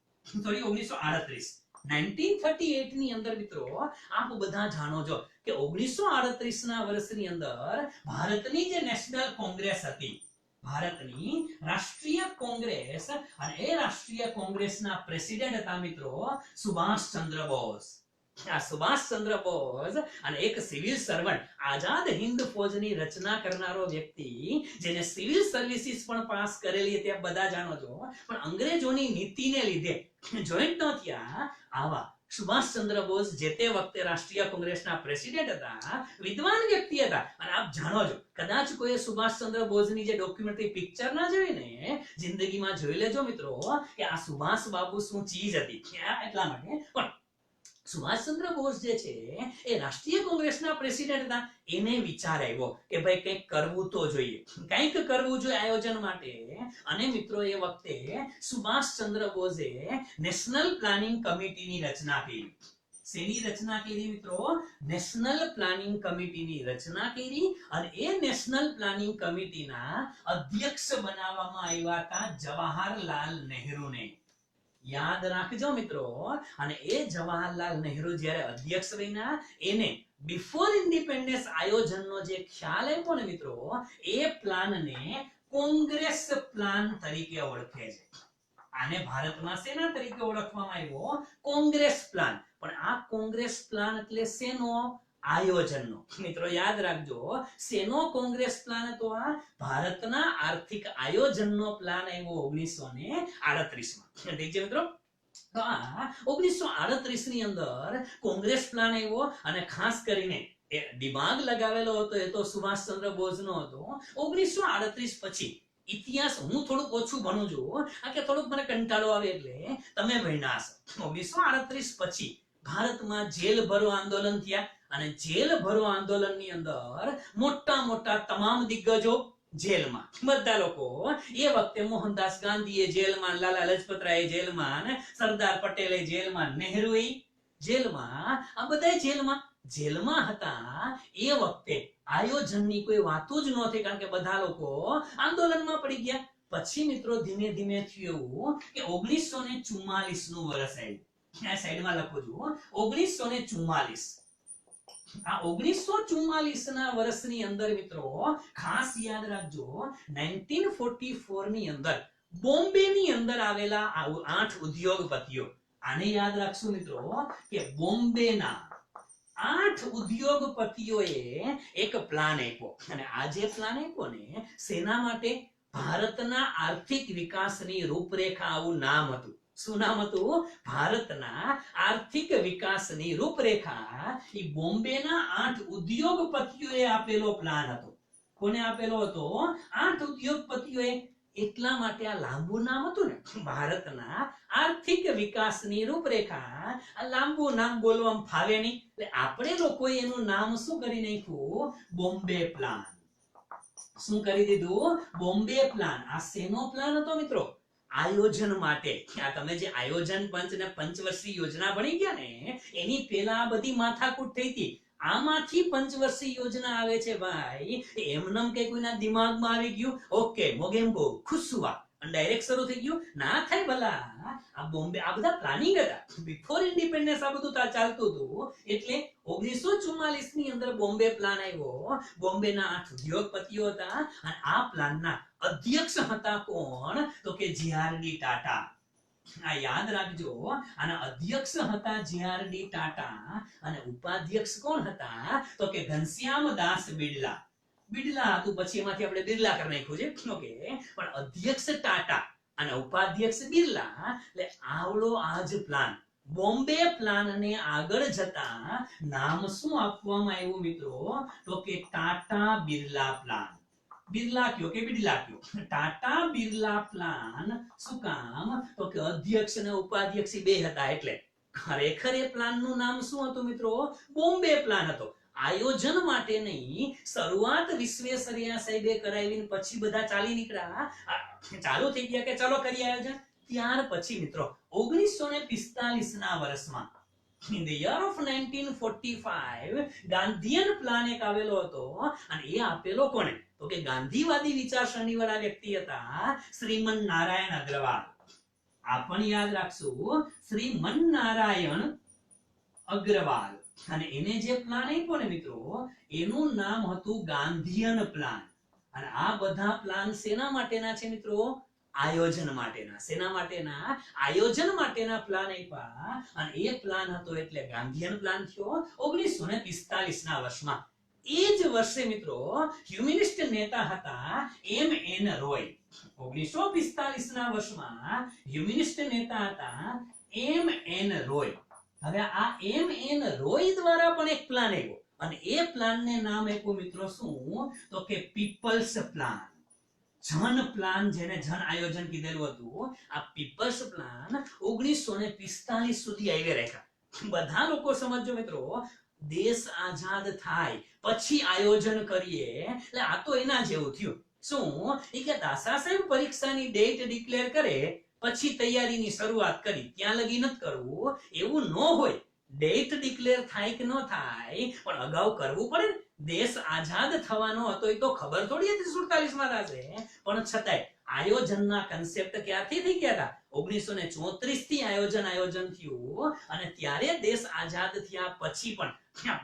Speaker 1: સોરી 1938. 1938 ની અંદર મિત્રો આપ બધા જાણો છો કે 1938 ના વર્ષની અંદર ભારતની જે નેશનલ કોંગ્રેસ હતી, ભારતની રાષ્ટ્રીય કોંગ્રેસ, અને એ રાષ્ટ્રીય કોંગ્રેસના પ્રેસિડેન્ટ હતા મિત્રો સુભાષચંદ્ર બોઝ. આ સુભાષચંદ્ર બોઝ અને એક સિવિલ સર્વન્ટ, આઝાદ હિન્દ ફૌજની રચના કરનારો વ્યક્તિ, જેને સિવિલ સર્વિસીસ પણ પાસ કરેલી હતી, બધા જાણો છો. પણ અંગ્રેજોની નીતિને લીધે જોઈન્ટ ન થયા. આવા સુભાષચંદ્ર બોઝ જે તે વખતે રાષ્ટ્રીય કોંગ્રેસના પ્રેસિડેન્ટ હતા, વિદ્વાન વ્યક્તિ હતા. અને આપ જાણો છો, કદાચ કોઈ સુભાષચંદ્ર બોઝની જે ડોક્યુમેન્ટરી પિક્ચર ના જોઈ ને, જિંદગીમાં જોઈ લેજો મિત્રો કે આ સુભાષ બાબુ શું ચીજ હતી. એટલા માટે પણ સુભાષચંદ્ર બોઝ જે છે એ રાષ્ટ્રીય કોંગ્રેસના પ્રેસિડેન્ટ હતા. એને વિચાર આવ્યો કે ભાઈ કંઈક કરવું તો જોઈએ, કંઈક કરવું જોઈએ આયોજન માટે. અને મિત્રો એ વખતે સુભાષચંદ્ર બોઝે નેશનલ પ્લાનિંગ કમિટીની રચના કરી. શેની રચના કરી મિત્રો? નેશનલ પ્લાનિંગ કમિટીની રચના કરી. અને એ નેશનલ પ્લાનિંગ કમિટીના અધ્યક્ષ બનાવવામાં આવ્યા હતા જવાહરલાલ નહેરુને. યાદ રાખજો મિત્રો. અને એ જવાહરલાલ નહેરુ જ્યારે અધ્યક્ષ બન્યા, એને બિફોર ઇન્ડિપેન્ડન્સ આયોજનનો જે ખ્યાલ આપ્યો ને મિત્રો, એ પ્લાનને કોંગ્રેસ પ્લાન તરીકે ઓળખે છે. આને ભારતમાં શેના તરીકે ઓળખવામાં આવ્યો? કોંગ્રેસ પ્લાન. પણ આ કોંગ્રેસ પ્લાન એટલે શેનો? આયોજનનો. મિત્રો યાદ રાખજો, શેનો કોંગ્રેસ પ્લાન હતો? આ ભારતના આર્થિક આયોજનનો પ્લાન આવ્યો 1938 માં. ઠીક છે મિત્રો. તો આ 1938 ની અંદર કોંગ્રેસ પ્લાન આવ્યો અને ખાસ કરીને એ દિમાગ લગાવેલો હતો એ તો સુભાષચંદ્ર બોઝનો હતો. 1938 પછી ઇતિહાસ હું થોડુંક ઓછું ભણું છું, આ કે થોડુંક મને કંટાળો આવે એટલે તમે ભણ્યા હશો. 1938 પછી ભારતમાં જેલ ભરો આંદોલન થયા અને જેલ ભરો આંદોલનની અંદર મોટા મોટા તમામ દિગ્ગજો જેલમાં. બધા લોકો એ વખતે મોહનદાસ ગાંધીએ જેલમાં, લાલા લજપતરાય જેલમાં, સરદાર પટેલે જેલમાં, નહેરુએ જેલમાં, આ બધા જેલમાં હતા. એ વખતે આયોજનની કોઈ વાતો જ નહોતી, કારણ કે બધા લોકો આંદોલનમાં પડી ગયા. પછી મિત્રો ધીમે ધીમે થયું કે 1944 નું વર્ષ આવ્યું. આ સાઈડમાં લખું છું 1944. આ 1944 ના વર્ષની અંદર મિત્રો ખાસ યાદ રાખજો, 1944 ની અંદર બોમ્બે ની અંદર આવેલા 8 ઉદ્યોગપતિઓ, આને યાદ રાખશું મિત્રો કે બોમ્બેના 8 ઉદ્યોગપતિઓએ એક પ્લાન આપ્યો. અને આ જે પ્લાન આપ્યો ને, શેના માટે? ભારતના આર્થિક વિકાસની રૂપરેખા, આવું નામ હતું. શું નામ હતું? ભારતના આર્થિક વિકાસની રૂપરેખા. એ બોમ્બેના 8 ઉદ્યોગપતિઓએ આપેલો પ્લાન હતો. કોને આપેલો હતો? 8 ઉદ્યોગપતિઓએ. એટલા માટે આ લાંબુ નામ હતું ને, ભારતના આર્થિક વિકાસની રૂપરેખા. આ લાંબુ નામ બોલવામાં ફાવે નહીં, એટલે આપણે લોકોએ એનું નામ શું કરી નાખ્યું? બોમ્બે પ્લાન. શું કરી દીધું? બોમ્બે પ્લાન. આ શેનો પ્લાન હતો મિત્રો? આયોજન માટે. આ તમે જે આયોજન પંચ ને પંચવર્ષીય યોજના ભણી ગયા ને, એની પહેલા આ બધી માથાકૂટ થઈ હતી. આમાંથી પંચવર્ષીય યોજના આવે છે ભાઈ. એમનેમ કે કોઈના દિમાગમાં આવી ગયું, ઓકે મોગેમ્બો ખુશુવા અને ડાયરેક્ટ શરૂ થઈ ગયું? ના થાય ભલા. આ બોમ્બે, આ બધા પ્લાનિંગ હતા. બિફોર ઇન્ડિપેન્ડન્સ આ બધું ચાલતું હતું. એટલે 1944 ની અંદર બોમ્બે પ્લાન આવ્યો. બોમ્બેના 8 ઉદ્યોગપતિઓ હતા અને આ પ્લાનના અધ્યક્ષ હતા કોણ? તો કે જે.આર.ડી. ટાટા. આ યાદ રાખજો, આના અધ્યક્ષ હતા જે.આર.ડી. ટાટા અને ઉપાધ્યક્ષ કોણ હતા? તો કે ઘનશ્યામદાસ બિરલા. બિરલા હતું, પછી એમાંથી આપણે બિરલા કરી નાખ્યું છે. ઓકે, પણ અધ્યક્ષ ટાટા અને ઉપાધ્યક્ષ બિરલા. એટલે આવડો આજ પ્લાન, બોમ્બે પ્લાન ને આગળ જતા નામ શું આપવામાં આવ્યું મિત્રો? તો કે ટાટા બિરલા પ્લાન. બિરલા કયો કે બિરલા કયો? ટાટા બિરલા પ્લાન. શું કામ? તો કે અધ્યક્ષ અને ઉપાધ્યક્ષ બે હતા. એટલે ખરેખર એ પ્લાન નું નામ શું હતું મિત્રો? બોમ્બે પ્લાન હતો. આયોજન માટે નહીં, શરૂઆત વિશ્વેશ્વરૈયા સાહેબે કરાવીને પછી બધા ચાલી નીકળ્યા, ચાલુ થઈ ગયા કે ચાલો કરીએ આયોજન. ત્યાર પછી મિત્રો 1945 ના વર્ષમાં, in the year of 1945, Gandhian plan એક આવેલો હતો. અને એ આપેલો કોને? તો કે ગાંધીવાદી વિચારસરણી વાળા વ્યક્તિ હતા શ્રીમન નારાયણ અગ્રવાલ. આ પણ યાદ રાખશું, શ્રીમન નારાયણ અગ્રવાલ. અને એને જે પ્લાન આપ્યો ને મિત્રો, એનું નામ હતું ગાંધીયન પ્લાન. અને આ બધા પ્લાન શેના માટેના છે મિત્રો? આયોજન માટેના. શેના માટેના? આયોજન માટેના પ્લાન આપ્યા. અને એ પ્લાન હતો એટલે ગાંધીયન પ્લાન થયો 1945 ના વર્ષમાં. એ જ વર્ષે મિત્રો હ્યુમનિસ્ટ નેતા હતા એમ.એન. રોય. 1945 ના વર્ષમાં હ્યુમનિસ્ટ નેતા હતા એમ.એન. રોય. હવે આ એમ.એન. રોય દ્વારા પણ એક પ્લાન આવ્યો અને એ પ્લાનને નામ આપ્યું મિત્રો શું? તો કે પીપલ્સ પ્લાન. જન પ્લાન, જેને જન આયોજન કીધેલું હતું. આ પીપલ્સ પ્લાન 1945 સુધી આવી રાખ્યા. બધા લોકો સમજો મિત્રો, દેશ આઝાદ થાય પછી આયોજન કરીએ, એટલે આ તો એના જેવું થયું. શું? એ કે દાસા સાહેબ પરીક્ષાની ડેટ ડિક્લેર કરે પછી તૈયારીની શરૂઆત કરી, ત્યાં લગી નથી કરવું, એવું ન હોય. ડેટ ડિક્લેર થાય કે ન થાય, પણ અગાઉ કરવું પડે ને. દેશ આઝાદ થવાનો હતો એ તો ખબર થોડી હતી 47 માં થશે, પણ છતાંય આયોજનના કન્સેપ્ટ ક્યાંથી થઈ ગયા હતા? 1934 થી આયોજન થયું. અને ત્યારે દેશ આઝાદ થયા પછી પણ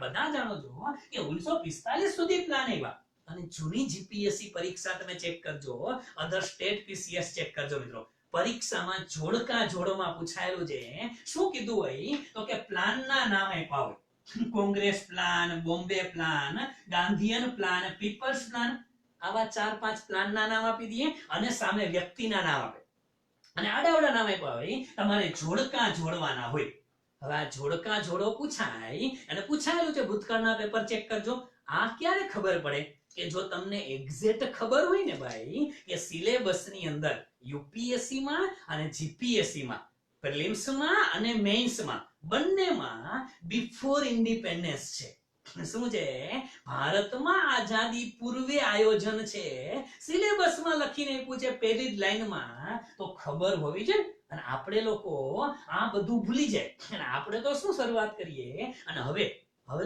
Speaker 1: બધા જાણો છો કે 1945 સુધી પ્લાન આવ્યા. અને જૂની જીપીએસસી પરીક્ષા તમે ચેક કરજો, અધર સ્ટેટ પીસીએસ ચેક કરજો મિત્રો. પરીક્ષામાં જોડકા જોડમાં પૂછાયેલું છે. શું કીધું હોય? તો કે પ્લાનના નામ આપ્યા હોય. Congress plan, Bombay plan, Gandhian plan, people's plan, આવા 4-5 પ્લાનના નામ આપી દઈએ અને સામે વ્યક્તિના નામ આપે અને આડાવડા નામ આપ્યા હોય તમારે જોડકા જોડવાના હોય. હવે આ જોડકા જોડો પૂછાય અને પૂછાયેલું છે ભૂતકાળના પેપર ચેક કરજો. આ ક્યારે ખબર પડે કે જો તમને એક્ઝેક્ટ ખબર હોય ને ભાઈ કે સિલેબસની અંદર યુપીએસસી માં અને જીપીએસસી માં, પ્રિલિમ્સ માં અને મેઇન્સ માં બંનેમાં બિફોર ઇન્ડિપેન્ડન્સ છે. શું છે? ભારતમાં આઝાદી પૂર્વે આયોજન છે. સિલેબસમાં લખીને આપ્યું છે પહેલી જ લાઈનમાં, તો ખબર હોવી જોઈએ. અને આપણે લોકો આ બધું ભૂલી જાય અને આપણે તો શું શરૂઆત કરીએ અને હવે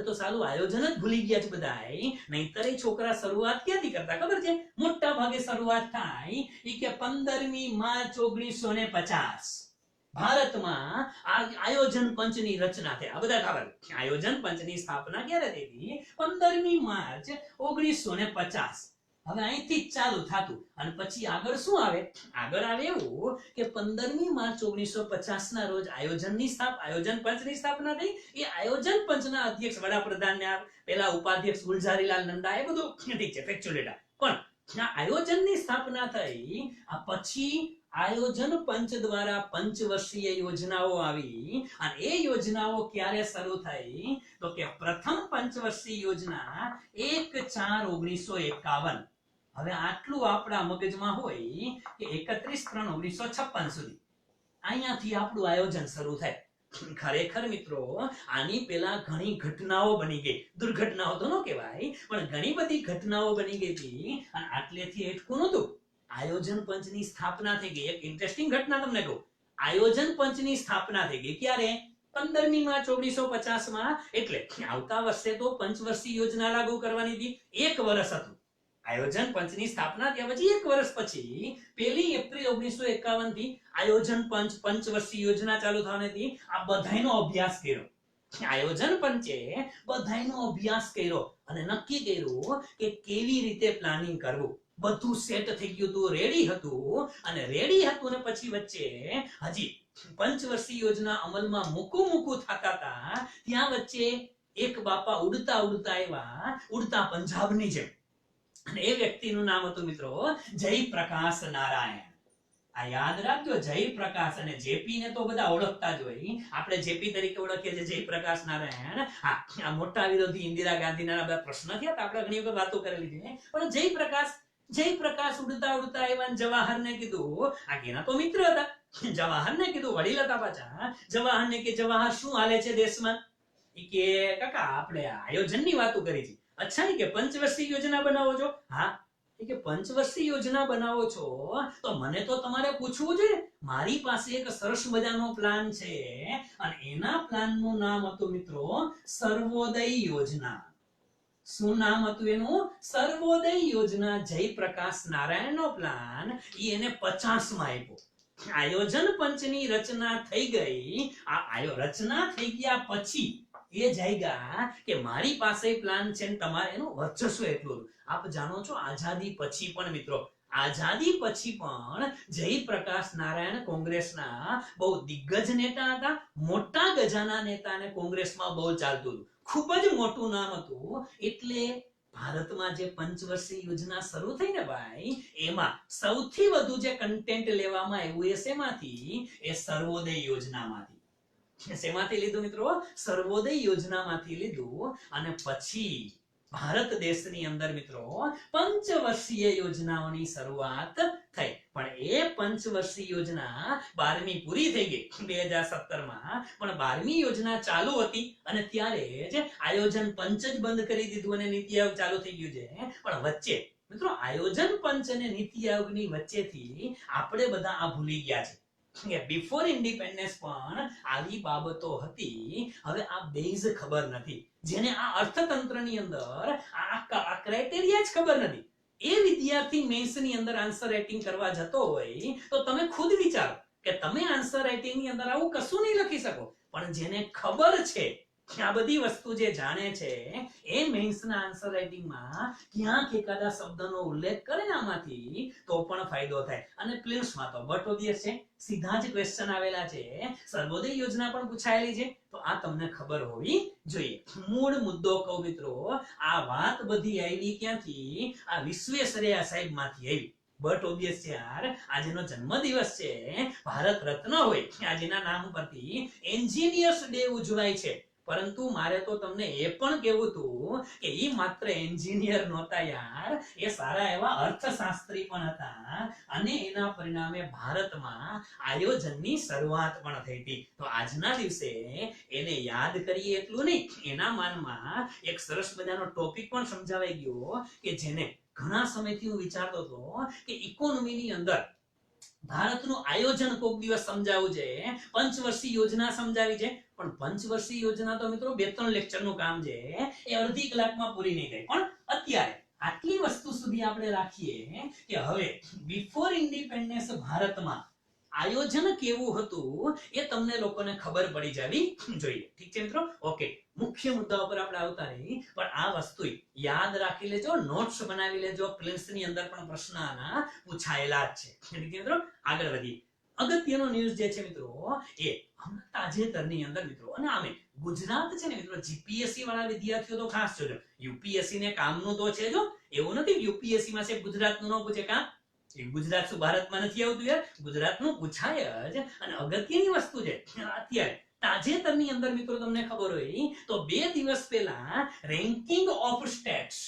Speaker 1: તો સાલું આયોજન જ ભૂલી ગયા છે બધાય. નહીતર એ છોકરા શરૂઆત ક્યાંથી કરતા ખબર છે? મોટા ભાગે શરૂઆત થાય ઈ કે 15મી માર્ચ 1950 ભારતમાં આયોજન પંચની રચના થઈ. આ બધા ખબર. આયોજન પંચની સ્થાપના ક્યારે થઈ હતી? 15મી માર્ચ 1950. હવે અહીંથી જ ચાલુ થાતું અને પછી આગળ શું આવે? આગળ આવે એવું કે 15મી માર્ચ 1950 ના રોજ આયોજન પંચની સ્થાપના થઈ. એ આયોજન પંચના અધ્યક્ષ વડાપ્રધાનને પેલા ઉપાધ્યક્ષ ગુલઝારીલાલ નંદા, એ બધું ઠીક છે ફેક્ચ્યુઅલ ડેટા. પણ આ આયોજનની સ્થાપના થઈ આ પછી આયોજન પંચ દ્વારા પંચવર્ષીય યોજનાઓ આવી અને એ યોજનાઓ ક્યારે શરૂ થઈ? તો કે પ્રથમ પંચવર્ષીય યોજના 1/4/1951. હવે આટલું આપણા મગજમાં હોય કે 31/3/1956 સુધી અહીંયાથી આપણું આયોજન શરૂ થાય. ખરેખર મિત્રો આની પહેલા ઘણી ઘટનાઓ બની ગઈ. દુર્ઘટનાઓ તો ન કહેવાય પણ ઘણી બધી ઘટનાઓ બની ગઈ હતી અને આટલેથી અટકું નહોતું. આયોજન પંચની સ્થાપના થઈ ગઈ. એક ઇન્ટરેસ્ટિંગ ઘટના તમને કહું. આયોજન પંચની સ્થાપના થઈ ગઈ ક્યારે? 15મી માર્ચ 1950 માં. એટલે આવતા વર્ષે તો પંચવર્ષીય યોજના લાગુ કરવાની હતી. 1 વર્ષ હતું આયોજન પંચની સ્થાપના થયા પછી. 1 વર્ષ પછી 1 એપ્રિલ 1951 થી આયોજન પંચવર્ષીય યોજના ચાલુ થવાની હતી. આ બધાયનો અભ્યાસ કર્યો. આયોજન પંચે બધાયનો અભ્યાસ કર્યો અને નક્કી કર્યું કે કેવી રીતે પ્લાનિંગ કરવું. બધું સેટ થઈ ગયું હતું, રેડી હતું ને પછી વચ્ચે હજી પંચવર્ષીય યોજના અમલમાં મૂકું થતા હતા ત્યાં વચ્ચે એક બાપા ઉડતા આવ્યા, ઉડતા પંજાબની જેમ. અને એ વ્યક્તિનું નામ હતું મિત્રો જયપ્રકાશ નારાયણ. આ યાદ રાખજો, જયપ્રકાશ. અને જેપી ને તો બધા ઓળખતા જ હોય. આપણે જેપી તરીકે ઓળખીએ છીએ, જયપ્રકાશ નારાયણ. હા, આ મોટા વિરોધી ઇન્દિરા ગાંધીના બધા પ્રશ્ન થયા હતા, આપણે ઘણી વખત વાતો કરેલી છે. પણ જયપ્રકાશ ઉડતા આવ્યા. જવાહરને કીધું, આ કેના તો મિત્ર હતા. જવાહરને કીધું, વડીલ હતા પાછા. જવાહરને કે જવાહર શું હાલે છે દેશમાં? ઈ કે કાકા આપણે આયોજનની વાતો કરી છે. અચ્છા, કે પંચવર્ષીય યોજના બનાવો છો? હા. કે પંચવર્ષીય યોજના બનાવો છો તો મને તો તમારે પૂછવું જોઈએ. મારી પાસે એક સરસ મજાનો પ્લાન છે અને એના પ્લાનનું નામ હતું મિત્રો સર્વોદય યોજના. શું નામ હતું એનું? સર્વોદય યોજના. જયપ્રકાશ નારાયણનો પ્લાન ઈ એને 50 માં આપ્યો. આયોજન પંચની રચના થઈ ગઈ. આ રચના થઈ ગયા પછી એ જાયગા કે મારી પાસે પ્લાન છે ને તમારે એનું વર્ચસ્વ એટલું. આપ જાણો છો આઝાદી પછી પણ મિત્રો, આઝાદી પછી પણ જયપ્રકાશ નારાયણ કોંગ્રેસના બહુ દિગ્ગજ નેતા હતા. મોટા ગજાના નેતા અને કોંગ્રેસમાં બહુ ચાલતું હતું. ખૂબ જ મોટું નામ હતું. એટલે ભારતમાં જે પંચવર્ષીય યોજના શરૂ થઈ ને ભાઈ, એમાં સૌથી વધુ જે કન્ટેન્ટ લેવામાં આવ્યું એ શેમાંથી? એ સર્વોદય યોજનામાંથી. શેમાંથી લીધું મિત્રો? સર્વોદય યોજનામાંથી લીધું. અને પછી ભારત દેશની અંદર મિત્રો પંચવર્ષીય યોજનાઓની શરૂઆત થઈ. પણ એ પંચવર્ષીય યોજના 12મી પૂરી થઈ ગઈ 2017 માં. પણ 12મી યોજના ચાલુ હતી અને ત્યારે જ આયોજન પંચ જ બંધ કરી દીધું અને નીતિ આયોગ ચાલુ થઈ ગયું છે. પણ વચ્ચે મિત્રો આયોજન પંચ અને નીતિ આયોગની વચ્ચેથી આપણે બધા આ ભૂલી ગયા છે. બિફોર ઇન્ડિપેન્ડન્સ પણ આવી બાબતો હતી. હવે આ બેઝ ખબર નથી. જેને આ અર્થતંત્રની અંદર આ ક્રાઇટેરિયા જ ખબર નથી, એ વિદ્યાર્થી મેન્સ ની અંદર આન્સર રાઇટિંગ કરવા જતો હોય તો તમે ખુદ વિચારો કે તમે આન્સર રાઇટિંગ ની અંદર આવું કશું નહીં લખી શકો. પણ જેને ખબર છે આ બધી વસ્તુ જે જાણે છે એ મેન્સના આન્સર રાઇટિંગમાં ક્યાંક એકાદા શબ્દનો ઉલ્લેખ કરે ને આમાંથી તો પણ ફાયદો થાય. અને પ્રિલિમ્સમાં તો બટ ઓબિયસ છે, સીધા જ ક્વેશ્ચન આવેલા છે. સર્વોદય યોજના પણ પૂછાયેલી છે, તો આ તમને ખબર હોવી જોઈએ. મૂળ મુદ્દો કહું મિત્રો, આ વાત બધી આવી ક્યાંથી? આ વિશ્વેશ્વરૈયા સાહેબ માંથી આવી. બટ ઓબિયસ છે યાર, આજનો જન્મદિવસ છે, ભારત રત્ન હોય આજના નામ પરથી એન્જિનિયર્સ ડે ઉજવાય છે. પરંતુ મારે તો તમને એ પણ કહેવું હતું કે એ માત્ર એન્જિનિયર નહોતા યાર, એ સારા એવા અર્થશાસ્ત્રી પણ હતા. અને એના પરિણામે ભારતમાં આયોજનની શરૂઆત પણ થઈ હતી. તો આજના દિવસે એને યાદ કરીએ એટલું નહીં, એના માનમાં એક સરસ મજાનો ટોપિક પણ સમજાવાઈ ગયો કે જેને ઘણા સમયથી હું વિચારતો હતો કે ઇકોનોમીની અંદર ભારતનું આયોજન કોક દિવસ સમજાવવું છે. પંચવર્ષીય યોજના સમજાવી છે, પણ પંચવર્ષીય યોજના તો મિત્રો 2-3 લેક્ચરનું કામ છે, એ અડધી કલાકમાં પૂરી નહીં થાય. પણ અત્યારે આટલી વસ્તુ સુધી આપણે રાખીએ કે હવે બિફોર ઇન્ડિપેન્ડન્સ ભારતમાં આયોજન કેવું હતું એ તમને લોકોને ખબર પડી જવી જોઈએ. ઠીક છે મિત્રો? ઓકે, મુખ્ય મુદ્દા ઉપર આપણે આવતા રહી, પણ આ વસ્તુ યાદ રાખી લેજો, નોટ્સ બનાવી લેજો. પ્રિલિમ્સ ની અંદર પણ પ્રશ્ન આના પૂછાયેલા જ છે. ઠીક છે મિત્રો? આગળ વધીએ. અગત્યનો ન્યૂઝ જે છે મિત્રો એ હમણાં તાજેતરની અંદર મિત્રો, અને આમે ગુજરાત છે ને મિત્રો, જીપીએસસી વાળા વિદ્યાર્થીઓ તો ખાસ જોજો. યુપીએસસી ને કામનું તો છે જો, એવું નથી યુપીએસસી માં છે ગુજરાતનું ન પૂછે. કામ ગુજરાત શું ભારતમાં નથી આવતું યાર? ગુજરાતનું પૂછાય જ. અને અગત્યની વસ્તુ છે અત્યારે તાજેતરની અંદર મિત્રો, તમને ખબર હોય તો 2 દિવસ પહેલા રેન્કિંગ ઓફ સ્ટેટ્સ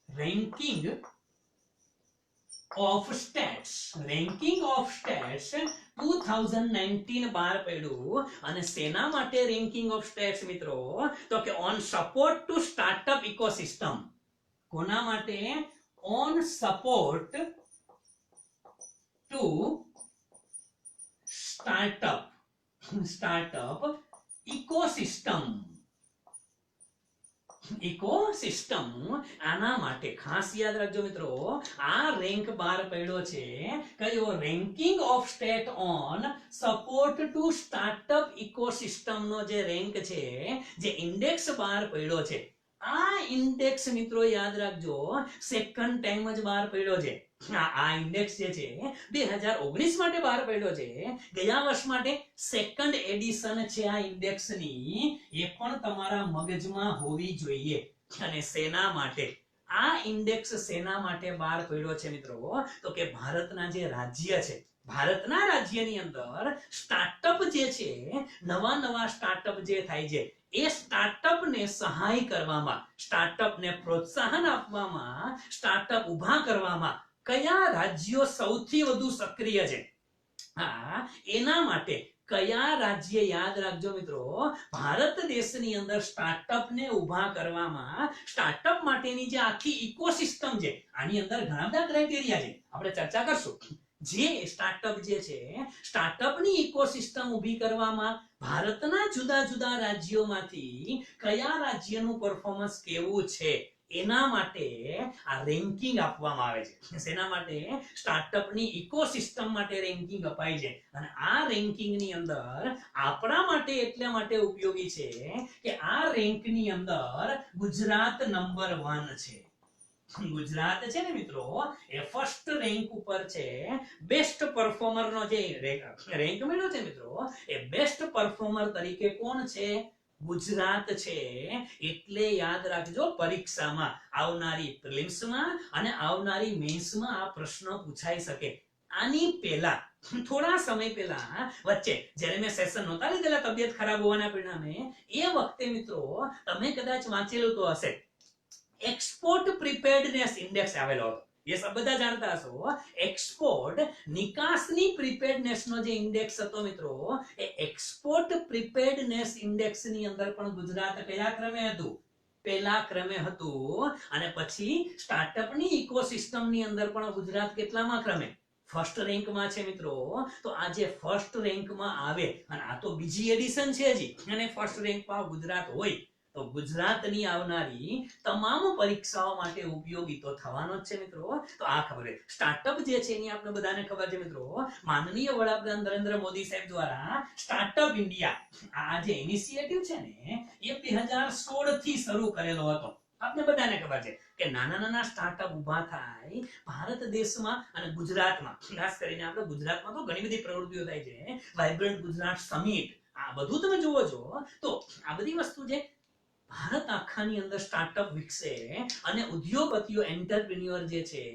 Speaker 1: 2019 બહાર પડ્યું. અને શેના માટે રેન્કિંગ ઓફ સ્ટેટ્સ મિત્રો? તો કે on support to startup ecosystem. કોના માટે? On support to startup ecosystem. આના માટે ખાસ યાદ રાખજો મિત્રો, આ રેન્ક બહાર પડ્યો છે. કયો? Ranking of state on support to startup ecosystem નો જે રેન્ક છે, જે ઇન્ડેક્સ બહાર પડ્યો છે, આ ઇન્ડેક્સ મિત્રો યાદ રાખજો સેકન્ડ ટાઈમ જ બહાર પડ્યો છે. આ ઇન્ડેક્સ જે છે 2019 માટે બહાર પડ્યો છે. ગયા વર્ષ માટે સેકન્ડ એડિશન છે આ ઇન્ડેક્સ ની. એ પણ તમારા મગજમાં હોવી જોઈએ. અને શેના માટે આ ઇન્ડેક્સ શેના માટે બહાર પડ્યો છે મિત્રો? તો કે ભારતના જે રાજ્ય છે, ભારતના રાજ્યની અંદર સ્ટાર્ટઅપ જે છે, નવા સ્ટાર્ટઅપ જે થાય છે, એ સ્ટાર્ટઅપ ને સહાય કરવામાં, સ્ટાર્ટઅપ ને પ્રોત્સાહન આપવામાં, સ્ટાર્ટઅપ ઊભા કરવામાં કયા રાજ્યો સૌથી વધુ સક્રિય છે? હા, એના માટે કયા રાજ્ય? યાદ રાખજો મિત્રો, ભારત દેશની અંદર સ્ટાર્ટઅપ ને ઊભા કરવામાં, સ્ટાર્ટઅપ માટેની જે આખી ઇકોસિસ્ટમ છે, આની અંદર ઘણા બધા ક્રાઇટેરિયા છે, આપણે ચર્ચા કરશું. જે સ્ટાર્ટઅપ જે છે, સ્ટાર્ટઅપની ઇકોસિસ્ટમ ઊભી કરવામાં ભારતના જુદા જુદા રાજ્યોમાંથી કયા રાજ્યનું પરફોર્મન્સ કેવું છે, એના માટે આ રેન્કિંગ આપવામાં આવે છે. શેના માટે? સ્ટાર્ટઅપની ઇકોસિસ્ટમ માટે રેન્કિંગ અપાય છે. અને આ રેન્કિંગ ની અંદર આપણા માટે એટલા માટે ઉપયોગી છે કે આ રેન્ક ની અંદર ગુજરાત નંબર 1 છે. ગુજરાત છે ને મિત્રો, એ ફર્સ્ટ રેન્ક ઉપર છે. બેસ્ટ પરફોર્મર નો જે રેન્ક મળ્યો છે મિત્રો, એ બેસ્ટ પરફોર્મર તરીકે કોણ છે? ગુજરાત છે. એટલે યાદ રાખજો, પરીક્ષામાં આવનારી પ્રિલિમ્સમાં અને આવનારી મેન્સમાં આ પ્રશ્ન પૂછાઈ શકે. આની પહેલા થોડા સમય પહેલા વચ્ચે જ્યારે મેં સેશન નહોતા લીધેલા તબિયત ખરાબ હોવાના પરિણામે, એ વખતે મિત્રો તમે કદાચ વાંચેલું તો હશે, એક્સપોર્ટ પ્રિપેર્ડનેસ ઇન્ડેક્સ આવેલો હતો. એ બધા જાણતા હશો. એક્સપોર્ટ નિકાસની પ્રિપેર્ડનેસ નો જે ઇન્ડેક્સ હતો મિત્રો, એ એક્સપોર્ટ પ્રિપેર્ડનેસ ઇન્ડેક્સ ની અંદર પણ ગુજરાત કયા ક્રમે હતું? પહેલા ક્રમે હતું. અને પછી સ્ટાર્ટઅપની ઇકોસિસ્ટમ ની અંદર પણ ગુજરાત કેટલામાં ક્રમે? ફર્સ્ટ રેન્કમાં છે મિત્રો. તો આ જે ફર્સ્ટ રેન્કમાં આવે, અને આ તો બીજી એડિશન છે હજી, અને ફર્સ્ટ રેન્કમાં ગુજરાત હોય, તો ગુજરાતની આવનારી તમામ પરીક્ષાઓ માટે ઉપયોગી તો થવાનો જ છે મિત્રો. તો આ ખબર છે સ્ટાર્ટઅપ જે છે એની આપણે બધાને ખબર છે મિત્રો. માનનીય વડાપ્રધાન નરેન્દ્ર મોદી સાહેબ દ્વારા સ્ટાર્ટઅપ ઇન્ડિયા આ જે ઇનિશિયેટિવ છે ને એ 2016 થી શરૂ કરેલો હતો. આપણે બધાને ખબર છે કે નાના નાના સ્ટાર્ટઅપ ઊભા થાય ભારત દેશમાં અને ગુજરાતમાં. ખાસ કરીને આપણે ગુજરાતમાં તો ઘણી બધી પ્રવૃત્તિઓ થાય છે. વાઇબ્રન્ટ ગુજરાત સમિટ આ બધું તમે જુઓ છો. તો આ બધી વસ્તુ છે ભારત આખાની અંદર સ્ટાર્ટઅપ વિકસે અને ઉદ્યોગપતિઓ એન્ટરપ્રિન્યોર જે છે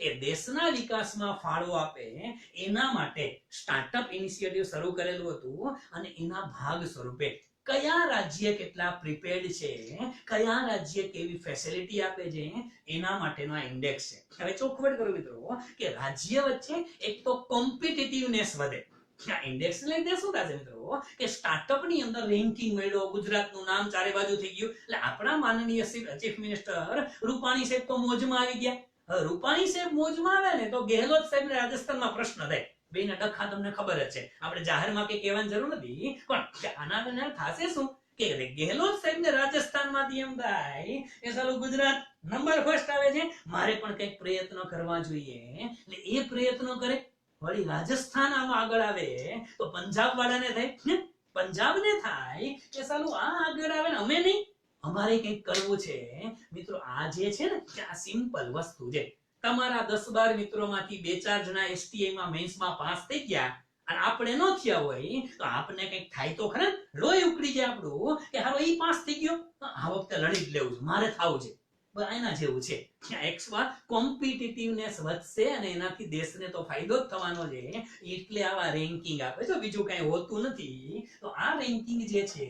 Speaker 1: એ દેશના વિકાસમાં ફાળો આપે એના માટે સ્ટાર્ટઅપ ઇનિશિયેટિવ શરૂ કરેલું હતું. અને એના ભાગ સ્વરૂપે કયા રાજ્ય કેટલા પ્રિપેર્ડ છે, કયા રાજ્ય કેવી ફેસિલિટી આપે છે એના માટેનો આ ઇન્ડેક્સ છે. હવે ચોખવટ કરો મિત્રો કે રાજ્ય વચ્ચે એક તો કોમ્પિટિટિવનેસ વધે. આ ઇન્ડેક્સ એટલે શું થશે મિત્રો કે સ્ટાર્ટઅપ ની અંદર રેન્કિંગ મળ્યો, ગુજરાતનું નામ ચારે બાજુ થઈ ગયું. એટલે આપણા માનનીય ચીફ મિનિસ્ટર રૂપાણી સાહેબ તો મોજમાં આવી ગયા. હવે રૂપાણી સાહેબ મોજમાં આવે ને તો ગેહલોત સાહેબ ને રાજસ્થાનમાં પ્રશ્ન થાય. બેના ડખા તમને ખબર જ છે, આપણે જાહેરમાં કે કહેવાની જરૂર નથી. પણ આના થશે શું કે ગેહલોત સાહેબ ને રાજસ્થાનમાંથી એમ થાય કે સાલું ગુજરાત નંબર ફર્સ્ટ આવે છે, મારે પણ કંઈક પ્રયત્નો કરવા જોઈએ. એટલે એ પ્રયત્નો કરે. વળી રાજસ્થાન આમાં આગળ આવે તો પંજાબ વાળાને થાય, પંજાબ ને થાય કે સાલું આ આગળ આવે ને અમે નહીં, અમારે કંઈક કરવું છે. મિત્રો આ જે છે ને આ સિમ્પલ વસ્તુ છે. તમારા 10-12 મિત્રોમાંથી 2-4 જણા એસટીઆઈ માં મેન્સમાં પાસ થઈ ગયા અને આપણે નો થયા હોય તો આપને કંઈક થાય તો ખરા. લોહી ઉકળી જાય આપણું કે હારો ઈ પાસ થઈ ગયો, આ વખતે લડી જ લેવું છે, મારે થાવું છે. એના જેવું છે. એક્સમાં કોમ્પિટિટિવનેસ વધશે અને એનાથી દેશને તો ફાયદો જ થવાનો છે. એટલે આવા રેન્કિંગ આપે છે, બીજું કઈ હોતું નથી. તો આ રેન્કિંગ જે છે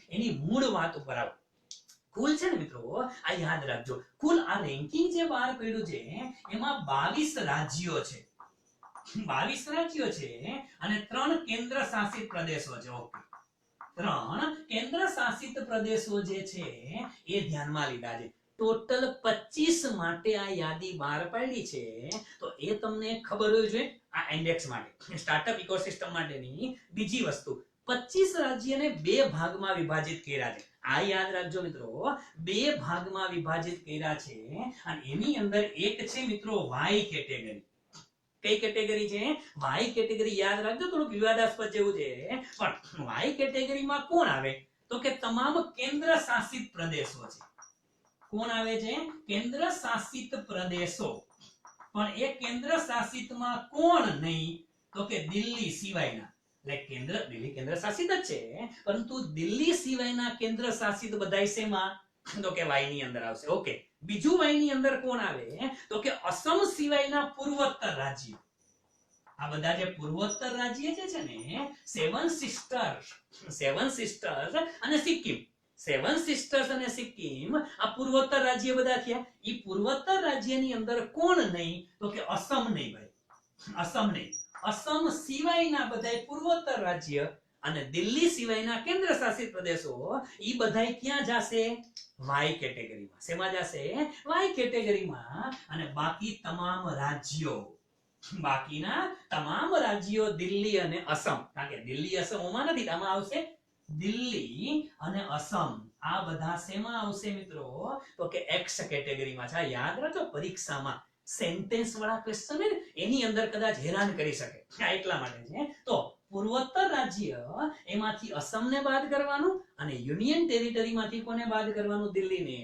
Speaker 1: એની મૂળ વાત ઉપર આવો. કુલ છે ને મિત્રો આ યાદ રાખજો, કુલ આ રેન્કિંગ જે બહાર પડ્યું છે એમાં 22 રાજ્યો છે. 22 રાજ્યો છે અને 3 કેન્દ્ર શાસિત પ્રદેશો છે. ઓકે, 3 કેન્દ્ર શાસિત પ્રદેશો જે છે એ ધ્યાનમાં લીધા છે. ટોટલ 25 માટે આ યાદી બહાર પાડી છે. તો એ તમને ખબર હોવી જોઈએ આ ઇન્ડેક્સ માટે, સ્ટાર્ટઅપ ઇકોસિસ્ટમ માટેની. બીજી વસ્તુ 25 રાજ્યને 2 ભાગમાં વિભાજિત કર્યા છે. આ યાદ રાખજો મિત્રો, 2 ભાગમાં વિભાજિત કર્યા છે. અને એની અંદર એક છે મિત્રો વાય કેટેગરી. કઈ કેટેગરી છે? Y category. યાદ રાખજો, થોડુંક વિવાદાસ્પદ જેવું છે. પણ વાય કેટેગરીમાં કોણ આવે તો કે તમામ કેન્દ્ર શાસિત પ્રદેશો છે. કોણ આવે છે? કેન્દ્ર શાસિત પ્રદેશો. પણ એ કેન્દ્ર શાસિતમાં કોણ નહીં તો કે દિલ્હી સિવાયના. એટલે દિલ્હી કેન્દ્ર શાસિત જ છે, પરંતુ દિલ્હી સિવાયના કેન્દ્ર શાસિત બધાય શેમાં તો કે વાય ની અંદર આવશે. ઓકે, બીજું વાય ની અંદર કોણ આવે તો કે અસમ સિવાયના પૂર્વોત્તર રાજ્યો. આ બધા જે પૂર્વોત્તર રાજ્ય જે છે ને સેવન સિસ્ટર્સ અને સિક્કિમ. 7 સિસ્ટર્સ અને સિક્કિમ આ પૂર્વોત્તર રાજ્ય બધા થયા. ઈ પૂર્વોત્તર રાજ્યની અંદર કોણ નહીં તો કે અસમ નહીં ભાઈ, અસમ નહીં. અસમ સિવાયના બધાય પૂર્વોત્તર રાજ્ય અને દિલ્હી સિવાયના કેન્દ્ર શાસિત પ્રદેશો ઈ બધાય ક્યાં જશે? વાય કેટેગરીમાં. શેમાં જશે? વાય કેટેગરીમાં. અને બાકી તમામ રાજ્યો, બાકીના તમામ રાજ્યો દિલ્હી અને અસમ, કારણ કે દિલ્હી અસમ ઓમાં નથી, આમાં આવશે દિલ્હી અને અસમ. આ બધા શેમાં આવશે મિત્રો તો કે એક્સ કેટેગરીમાં છે. યાદ રાખો, પરીક્ષામાં સેન્ટેન્સ વાળા ક્વેશ્ચન ને એની અંદર કદાચ હેરાન કરી શકે, એટલા માટે છે. તો પૂર્વોત્તર રાજ્ય એમાંથી અસમને બાદ કરવાનું અને યુનિયન ટેરિટરીમાંથી કોને બાદ કરવાનું? દિલ્હીને.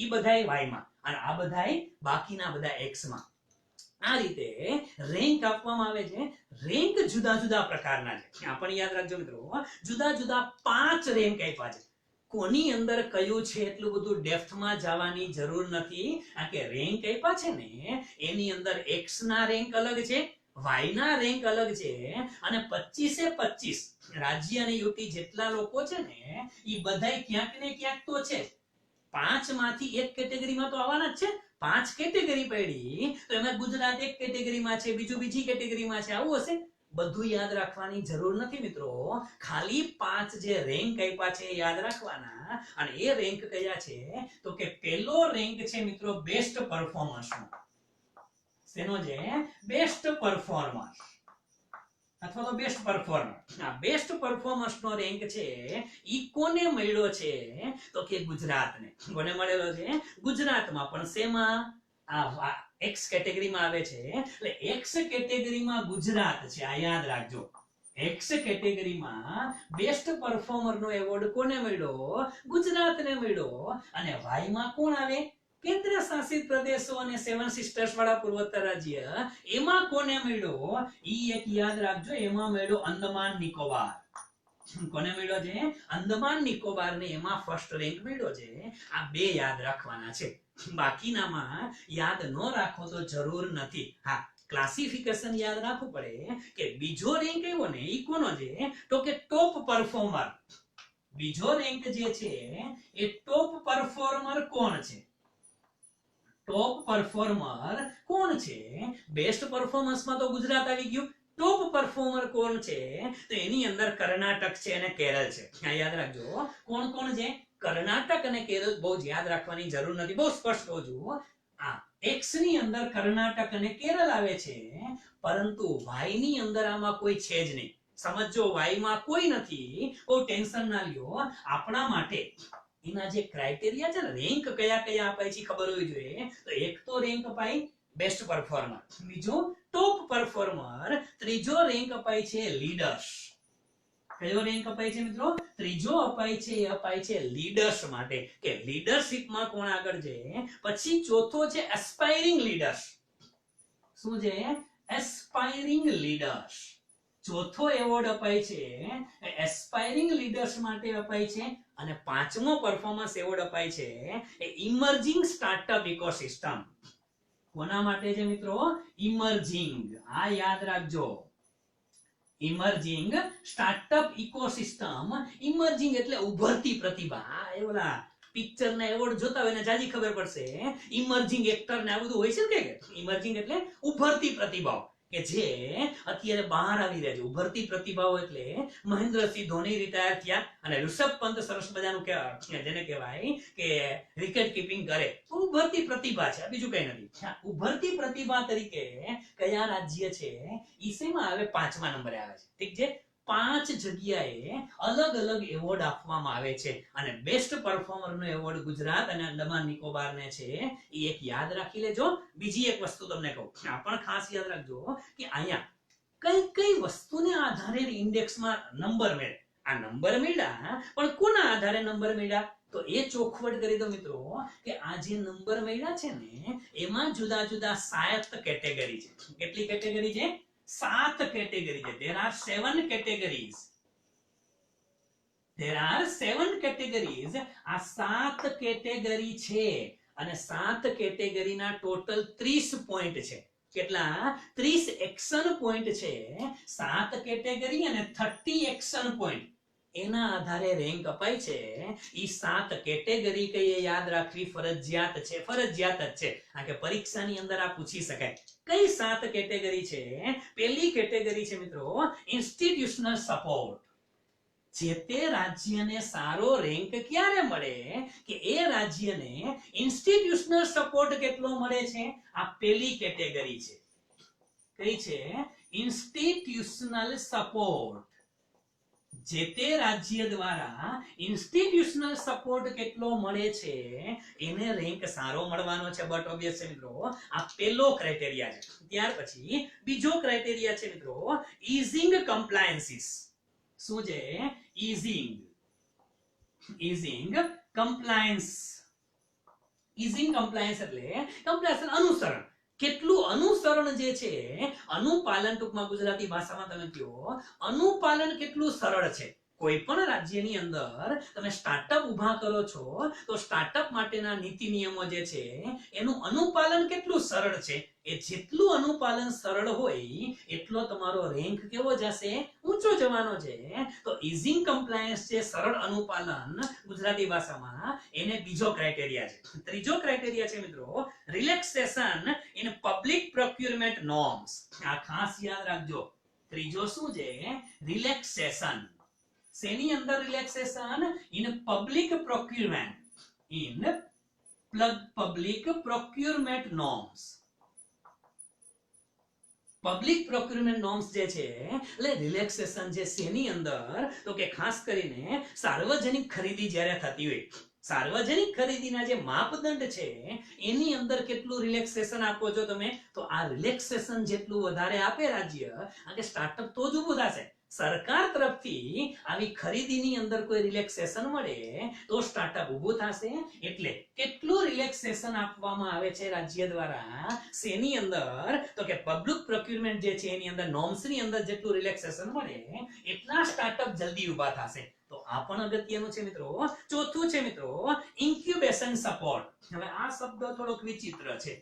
Speaker 1: ઈ બધાય વાયમાં અને આ બધાય બાકીના બધા એક્સમાં. આ રીતે રેન્ક આપવામાં આવે છે. રેન્ક જુદા જુદા પ્રકારના છે. આ પણ યાદ રાખજો મિત્રો, જુદા જુદા 5 રેન્ક આપ્યા છે. કોની અંદર કયું છે એટલું બધું ડેપ્થમાં જવાની જરૂર નથી. આ કે રેન્ક આપ્યા છે ને એની અંદર એક્સ ના રેન્ક અલગ છે, વાય ના રેન્ક અલગ છે. અને 25 રાજ્ય અને યુટી જેટલા લોકો છે ને ઈ બધાય ક્યાંક ને ક્યાંક તો છે. 5 માંથી એક કેટેગરીમાં તો આવવાના જ છે. 5 કેટેગરી પડી તો એમાં ગુજરાત એક કેટેગરીમાં છે, બીજું બીજી કેટેગરીમાં છે. આવું હશે? બધું યાદ રાખવાની જરૂર નથી મિત્રો. ખાલી 5 જે રેન્ક આપ્યા છે યાદ રાખવાના. અને એ રેન્ક કયા છે તો કે પહેલો રેન્ક છે મિત્રો બેસ્ટ પરફોર્મન્સ નો. શેનો છે? Best performance. અથવા તો બેસ્ટ પરફોર્મર. આ બેસ્ટ પરફોર્મન્સ નો રેન્ક છે ઈ કોને મળ્યો છે તો કે ગુજરાતને. કોને મળેલો છે? ગુજરાતમાં. પણ શેમાં? આ એક્સ કેટેગરીમાં આવે છે. એટલે એક્સ કેટેગરીમાં ગુજરાત છે. આ યાદ રાખજો. એક્સ કેટેગરીમાં બેસ્ટ પરફોર્મર નો એવોર્ડ કોને મળ્યો? ગુજરાતને મળ્યો. અને વાય માં કોણ આવે? કેન્દ્ર શાસિત પ્રદેશો અને સેવન સિસ્ટર્સ વાળા પૂર્વોત્તર રાજ્ય. એમાં કોને મળ્યો? ઈ એક યાદ રાખજો. એમાં મળ્યો અંદમાન નિકોબાર. કોને મળ્યો છે? અંદમાન નિકોબાર ને એમાં ફર્સ્ટ રેન્ક મળ્યો છે. આ બે યાદ રાખવાના છે. બાકીનામાં યાદ ન રાખો તો જરૂર નથી. હા, ક્લાસિફિકેશન યાદ રાખવું પડે કે બીજો રેન્ક આવ્યો ને ઈ કોનો છે તો કે ટોપ પરફોર્મર. બીજો રેન્ક જે છે એ ટોપ પરફોર્મર કોણ છે? ટોપ પરફોર્મર કોણ છે? બેસ્ટ પરફોર્મન્સમાં તો ગુજરાત આવી ગયું. ટોપ પરફોર્મર કોણ છે? તો એની અંદર કર્ણાટક છે અને કેરળ છે. આ યાદ રાખજો. કોણ કોણ છે? કર્ણાટક અને કેરળ. બહુ જ યાદ રાખવાની જરૂર નથી, બહુ સ્પષ્ટ કહું છું. આ એક્સ ની અંદર કર્ણાટક અને કેરળ આવે છે, પરંતુ વાય ની અંદર આમાં કોઈ છે જ નહીં. સમજો, વાય માં કોઈ નથી. બહુ ટેન્શન ના લ્યો. આપણા માટે એના જે ક્રાઇટેરિયા છે ને, રેન્ક કયા કયા અપાય છે ખબર હોવી જોઈએ. તો એક તો રેન્ક અપાય બેસ્ટ પરફોર્મર, બીજો ટોપ પરફોર્મર, ત્રીજો રેન્ક અપાય છે લીડર્સ. કયો રેન્ક અપાય છે મિત્રો? ત્રીજો અપાય છે એ અપાય છે લીડર્સ માટે, કે લીડરશિપ માં કોણ આગળ છે. પછી ચોથો છે એસ્પાયરિંગ લીડર્સ. શું છે? Aspiring leaders. ચોથો એવોર્ડ અપાય છે એસ્પાયરિંગ લીડર્સ માટે અપાય છે. અને પાંચમો પરફોર્મન્સ એવોર્ડ અપાય છે એ ઇમર્જિંગ સ્ટાર્ટઅપ ઇકોસિસ્ટમ. કોના માટે છે મિત્રો? ઇમર્જિંગ. આ યાદ રાખજો. Emerging startup ecosystem. ઇમર્જિંગ એટલે ઉભરતી પ્રતિભા. એ ઓલા પિક્ચર ના એવોર્ડ જોતા હોય ને જાજી ખબર પડશે. ઇમર્જિંગ એક્ટર ને આ બધું હોય છે કે ઇમર્જિંગ એટલે ઉભરતી પ્રતિભાઓ કે જે અત્યારે બહાર આવી રહ્યા છે. ઉભરતી પ્રતિભાઓ એટલે મહેન્દ્રસિંહ ધોની રિટાયર થયા અને ઋષભ પંત સરસ મજાનું જેને કહેવાય કે વિકેટ કીપિંગ કરે. ઉભરતી પ્રતિભા છે, બીજું કઈ નથી. ઉભરતી પ્રતિભા તરીકે કયા રાજ્ય છે ઈ શેમાં આવે? 5મા નંબરે આવે છે. ઠીક છે. 5 જગ્યાએ અલગ અલગ એવોર્ડ આપવામાં આવે છે અને બેસ્ટ પરફોર્મર નો એવોર્ડ ગુજરાત અને અંદમાન નિકોબાર ને છે. એ એક યાદ રાખી લેજો. બીજી એક વસ્તુ તમને કહું, આ પણ ખાસ યાદ રાખજો કે અહીંયા કઈ કઈ વસ્તુને આધારે ઇન્ડેક્સમાં નંબર મળે. આ નંબર મળ્યા પણ કોના આધારે નંબર મળ્યા? તો એ ચોખવટ કરી દો મિત્રો કે આ જે નંબર મળ્યા છે ને એમાં જુદા જુદા 7 કેટેગરી છે. કેટલી કેટેગરી છે? 7 કેટેગરી છે. There are 7 categories. There are 7 categories. આ 7 કેટેગરી છે અને 7 કેટેગરીના ટોટલ 30 પોઈન્ટ છે. કેટલા? 30 એક્શન પોઈન્ટ છે. 7 કેટેગરી અને 30 એક્શન પોઈન્ટ. એના આધારે રેન્ક અપાય છે. ઈ 7 કેટેગરી કઈ યાદ રાખવી ફરજિયાત છે. ફરજિયાત જ છે, કારણ કે પરીક્ષાની અંદર આ પૂછી શકાય. કઈ 7 કેટેગરી છે? પહેલી કેટેગરી છે મિત્રો ઇન્સ્ટિટ્યુશનલ સપોર્ટ. જે તે રાજ્યને સારો રેન્ક ક્યારે મળે કે એ રાજ્યને ઇન્સ્ટિટ્યુશનલ સપોર્ટ કેટલો મળે છે. આ પહેલી કેટેગરી છે. કઈ છે? Institutional support. જે તે રાજ્ય દ્વારા ઇન્સ્ટિટ્યુશનલ સપોર્ટ કેટલો મળે છે એને રેન્ક સારો મળવાનો છે. બટ ઓબ્વિયસ છે મિત્રો, આ પહેલો ક્રાઇટેરિયા છે. ત્યાર પછી બીજો ક્રાઇટેરિયા છે મિત્રો ઇઝિંગ કમ્પ્લાયન્સીસ. શું છે? ઇઝિંગ કમ્પ્લાયન્સ. ઇઝિંગ કમ્પ્લાયન્સ એટલે કમ્પ્લાયન્સ અનુસરણ. કેટલું અનુસરણ જે છે, અનુપાલન ટૂંકમાં ગુજરાતી ભાષામાં તમે કહો, અનુપાલન કેટલું સરળ છે. કોઈ પણ રાજ્યની અંદર તમે સ્ટાર્ટઅપ ઊભા કરો છો તો સ્ટાર્ટઅપ માટેના નીતિ નિયમો જે છે એનું અનુપાલન કેટલું સરળ છે. એ જેટલું અનુપાલન સરળ હોય એટલો તમારો રેન્ક કેવો જશે? ઊંચો જવાનો છે. તો ઇઝિંગ કમ્પ્લાયન્સ છે, સરળ અનુપાલન ગુજરાતી ભાષામાં, એને બીજો ક્રાઇટેરિયા છે. ત્રીજો ક્રાઇટેરિયા છે મિત્રો relaxation in public procurement norms. આ ખાસ યાદ રાખજો. ત્રીજો શું છે? રિલેક્સેશન. શેની અંદર relaxation? In public procurement. In public procurement norms. Public procurement norms જે છે એટલે રિલેક્સેશન જે શેની અંદર તો કે ખાસ કરીને સાર્વજનિક ખરીદી જ્યારે થતી હોય, સાર્વજનિક ખરીદીના જે માપદંડ છે એની અંદર કેટલું રિલેક્સેશન આપો છો તમે, તો આ રિલેક્સેશન જેટલું વધારે આપે રાજ્ય અને સ્ટાર્ટઅપ તો જ ઊભું થશે. સરકાર તરફથી આવી ખરીદીની અંદર કોઈ રિલેક્સેશન મળે તો સ્ટાર્ટઅપ ઊભું થશે. એટલે કેટલું રિલેક્સેશન આપવામાં આવે છે રાજ્ય દ્વારા શેની અંદર તો કે પબ્લિક પ્રોક્યુરમેન્ટ જે છે એની અંદર નોર્મ્સ ની અંદર જેટલું રિલેક્સેશન મળે એટલા સ્ટાર્ટઅપ જલ્દી ઊભા થશે. તો આ પણ અગત્યનું છે મિત્રો. ચોથું છે મિત્રો ઇન્ક્યુબેશન સપોર્ટ. હવે આ શબ્દ થોડોક વિચિત્ર છે,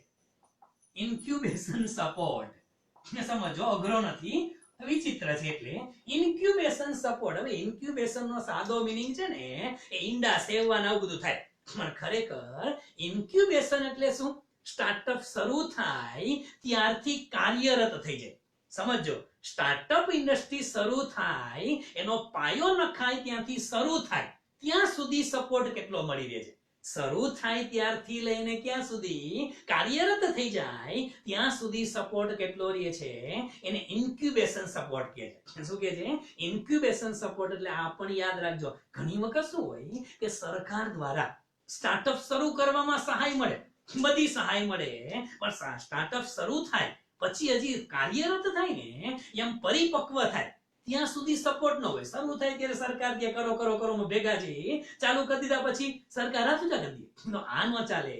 Speaker 1: ઇન્ક્યુબેશન સપોર્ટ. સમજો, અઘરો નથી, વિચિત્ર છે. એટલે ઇન્ક્યુબેશન સપોર્ટ. હવે ઇન્ક્યુબેશન નો સાદો મીનિંગ છે ને એ ઈંડા સેવવાના આવું બધું થાય, પણ ખરેખર ઇન્ક્યુબેશન એટલે શું? સ્ટાર્ટઅપ શરૂ થાય ત્યારથી કાર્યરત થઈ જાય. સમજો, સ્ટાર્ટઅપ ઇન્ડસ્ટ્રી શરૂ થાય, એનો પાયો નખાય ત્યાંથી શરૂ થાય ત્યાં સુધી સપોર્ટ કેટલો મળી રહે છે? શરૂ થાય ત્યારથી લઈને ક્યાં સુધી કાર્યરત થઈ જાય ત્યાં સુધી સપોર્ટ કેટલો રહે છે? એને ઇન્ક્યુબેશન સપોર્ટ કહે છે. શું કહે છે? Incubation support. એટલે આ પણ યાદ રાખજો, ઘણી વખત શું હોય કે સરકાર દ્વારા સ્ટાર્ટઅપ શરૂ કરવામાં સહાય મળે, બધી સહાય મળે, પણ સ્ટાર્ટઅપ શરૂ થાય પછી હજી કાર્યરત થાય ને એમ પરિપક્વ થાય ત્યાં સુધી સપોર્ટ ન હોય. શરૂ થાય ત્યારે સરકાર કે કરો કરો કરો ભેગા છે, ચાલુ કરી દીધા પછી સરકાર હાથ ઊંચા કરી દે. તો આ ન ચાલે.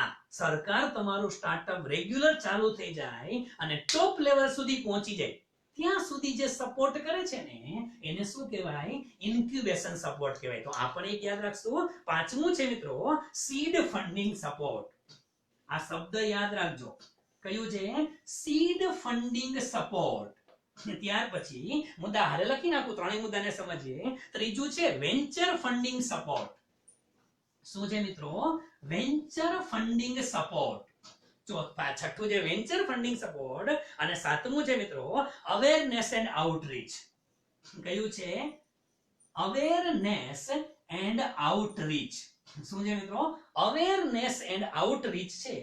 Speaker 1: આ સરકાર તમારું સ્ટાર્ટઅપ રેગ્યુલર ચાલુ થઈ જાય અને ટોપ લેવલ સુધી પહોંચી જાય ત્યાં સુધી જે સપોર્ટ કરે છે ને એને શું કહેવાય? ઇન્ક્યુબેશન સપોર્ટ કહેવાય. તો આ પણ એક યાદ રાખશું. પાંચમું છે મિત્રો સીડ ફંડિંગ સપોર્ટ. આ શબ્દ યાદ રાખજો, કયું છે? Seed funding support. ત્યાર પછી મુદ્દા હારે લખી નાખું, ત્રણેય મુદ્દાને સમજીએ. ત્રીજું છે વેન્ચર ફંડિંગ સપોર્ટ. શું છે મિત્રો? Venture funding support. છઠ્ઠું છે વેન્ચર ફંડિંગ સપોર્ટ અને સાતમું છે મિત્રો અવેરનેસ એન્ડ આઉટરીચ. કયું છે? Awareness and outreach. શું છે મિત્રો? અવેરનેસ એન્ડ આઉટરીચ છે.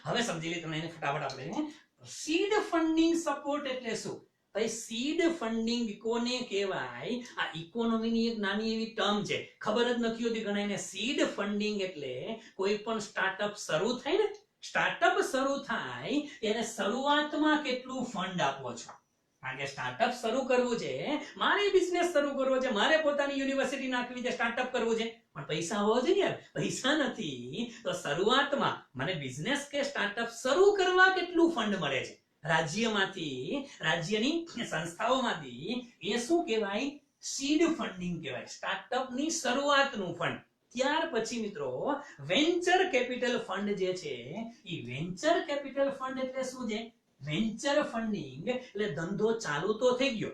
Speaker 1: હવે સમજી લે તમે એને ફટાફટ આપણે. સીડ ફંડિંગ સપોર્ટ એટલે શું? ભાઈ સીડ ફંડિંગ કોને કહેવાય? આ ઇકોનોમીની એક નાની એવી ટર્મ છે, ખબર જ નથી હોતી ઘણાને. સીડ ફંડિંગ એટલે કોઈ પણ સ્ટાર્ટઅપ શરૂ થાય ને, સ્ટાર્ટઅપ શરૂ થાય ત્યારે શરૂઆતમાં કેટલું ફંડ આપો છો? કારણ કે સ્ટાર્ટઅપ શરૂ કરવું છે, મારે બિઝનેસ શરૂ કરવો છે, મારે પોતાની યુનિવર્સિટી નાખવી છે, સ્ટાર્ટઅપ કરવું છે, પણ પૈસા હોવા જોઈએ યાર. પૈસા નથી તો શરૂઆતમાં મને બિઝનેસ કે સ્ટાર્ટઅપ શરૂ કરવા કેટલું ફંડ મળે છે રાજ્યમાંથી, રાજ્યની સંસ્થાઓમાંથી? એ શું કહેવાય? સીડ ફંડિંગ કહેવાય. સ્ટાર્ટઅપની શરૂઆતનું ફંડ. ત્યાર પછી મિત્રો વેન્ચર કેપિટલ ફંડ જે છે એ વેન્ચર કેપિટલ ફંડ એટલે શું છે? વેન્ચર ફંડિંગ એટલે ધંધો ચાલુ તો થઈ ગયો,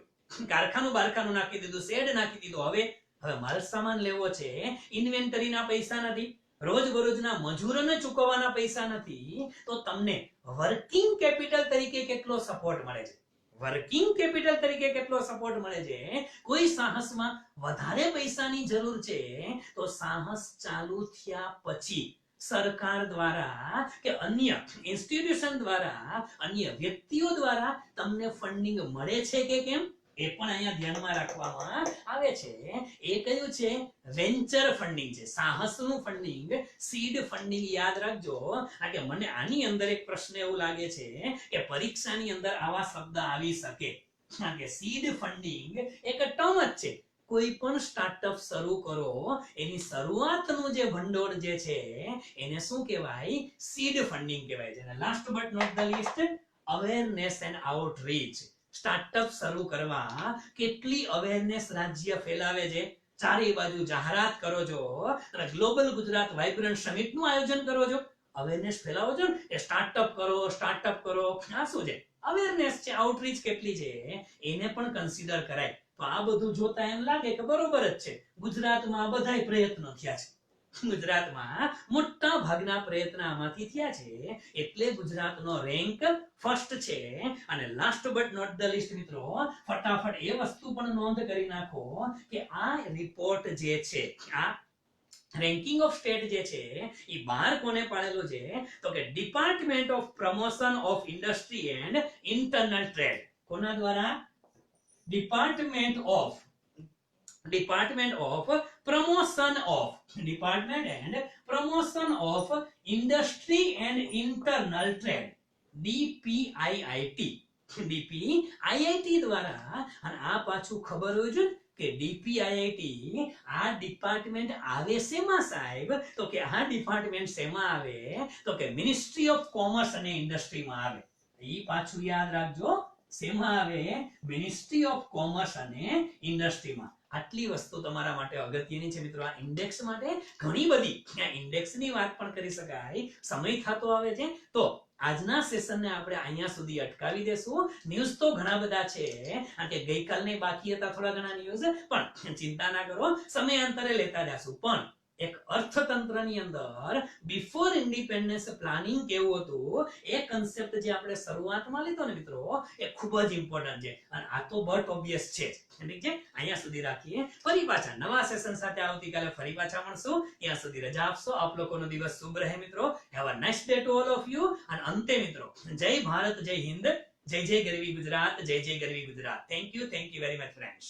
Speaker 1: કારખાનું બારખાનું નાખી દીધું, શેડ નાખી દીધું, હવે માલ સામાન લેવો છે, ઇન્વેન્ટરીના પૈસા નથી, રોજબરોજના મજૂરોને ચૂકવવાના પૈસા નથી, તો તમને વર્કિંગ કેપિટલ તરીકે કેટલો સપોર્ટ મળે છે? વર્કિંગ કેપિટલ તરીકે કેટલો સપોર્ટ મળે છે? કોઈ સાહસમાં વધારે પૈસાની જરૂર છે તો સાહસ ચાલુ થયા પછી સરકાર દ્વારા કે અન્ય ઇન્સ્ટિટ્યુશન દ્વારા, અન્ય વ્યક્તિઓ દ્વારા તમને ફંડિંગ મળે છે કે કેમ એ પણ અહીંયા ધ્યાનમાં રાખવામાં આવે છે. એ કયું છે? વેન્ચર ફંડિંગ છે, સાહસનું ફંડિંગ, સીડ ફંડિંગ. યાદ રાખજો. કે મને આની અંદર એક પ્રશ્ન એવું લાગે છે કે પરીક્ષાની અંદર આવા શબ્દ આવી શકે. કે સીડ ફંડિંગ એક ટર્મ જ છે. કોઈ પણ સ્ટાર્ટઅપ શરૂ કરો એની શરૂઆતનું જે ભંડોળ જે છે એને શું કહેવાય? સીડ ફંડિંગ કહેવાય છે. અને last but not the least awareness and outreach. Startup શરૂ કરવા કેટલી અવેરનેસ રાજ્ય ફેલાવે છે, ચારે બાજુ જાહેરાત કરો છો, ગ્લોબલ ગુજરાત વાઇબ્રન્ટ સમિટ નું આયોજન કરો છો, અવેરનેસ ફેલાવો છો ને, સ્ટાર્ટઅપ કરો, સ્ટાર્ટઅપ કરો. આ શું છે? અવેરનેસ છે. આઉટરીચ કેટલી છે એને પણ કન્સિડર કરાય. તો આ બધું જોતા એમ લાગે કે બરોબર જ છે, ગુજરાતમાં બધાય પ્રયત્નો થયા છે, ગુજરાતમાં મોટા ભાગના પ્રયત્ન આમાંથી થયા છે એટલે ગુજરાતનો રેન્ક ફર્સ્ટ છે. અને last but not the least મિત્રો, ફટાફટ એ વસ્તુ પણ નોંધ કરી નાખો કે આ રિપોર્ટ જે છે, આ રેન્કિંગ ઓફ સ્ટેટ જે છે એ બહાર કોને પાડેલું છે તો કે department of promotion of industry and internal trade. કોના દ્વારા? Department of promotion of industry and internal trade, DPIIT. DPIIT દ્વારા, અને આ પાછું ખબર હોય છે કે DPIIT આ ડિપાર્ટમેન્ટ આવે શેમાં સાહેબ તો કે આ ડિપાર્ટમેન્ટ શેમાં આવે તો કે મિનિસ્ટ્રી ઓફ કોમર્સ અને ઇન્ડસ્ટ્રીમાં આવે. ઈ પાછું યાદ રાખજો, શેમાં આવે? મિનિસ્ટ્રી ઓફ કોમર્સ અને ઇન્ડસ્ટ્રીમાં. આટલી વસ્તુ તમારા માટે અગત્યની છે મિત્રો. આ ઇન્ડેક્સ માટે ઘણી બધી ઇન્ડેક્સની વાત પણ કરી શકાય, સમય થતો આવે છે. તો આજના સેશનને આપણે અહીંયા સુધી અટકાવી દેશું. ન્યૂઝ તો ઘણા બધા છે, કારણ કે ગઈકાલને બાકી હતા થોડા ઘણા ન્યૂઝ, પણ ચિંતા ના કરો, સમયાંતરે લેતા જશું. પણ એક અર્થતંત્રની અંદર બિફોર ઇન્ડિપેન્ડન્સ પ્લાનિંગ કેવું હતું એ કન્સેપ્ટ જે આપણે શરૂઆતમાં લીધો ને મિત્રો, એ ખૂબ જ ઇમ્પોર્ટન્ટ છે. અને આ તો બટ ઓબ્વિયસ છે. ઠીક છે, અહીંયા સુધી રાખીએ. ફરી પાછા નવા સેશન સાથે આવતીકાલે ફરી પાછા મળશું. ત્યાં સુધી રજા આપશો. આપ લોકોનો દિવસ શુભ રહે મિત્રો. Have a nice day to all of you. અને અંતે મિત્રો, જય ભારત, જય હિન્દ, જય જય ગરવી ગુજરાત, જય જય ગરવી Gujarat. Thank you very much friends.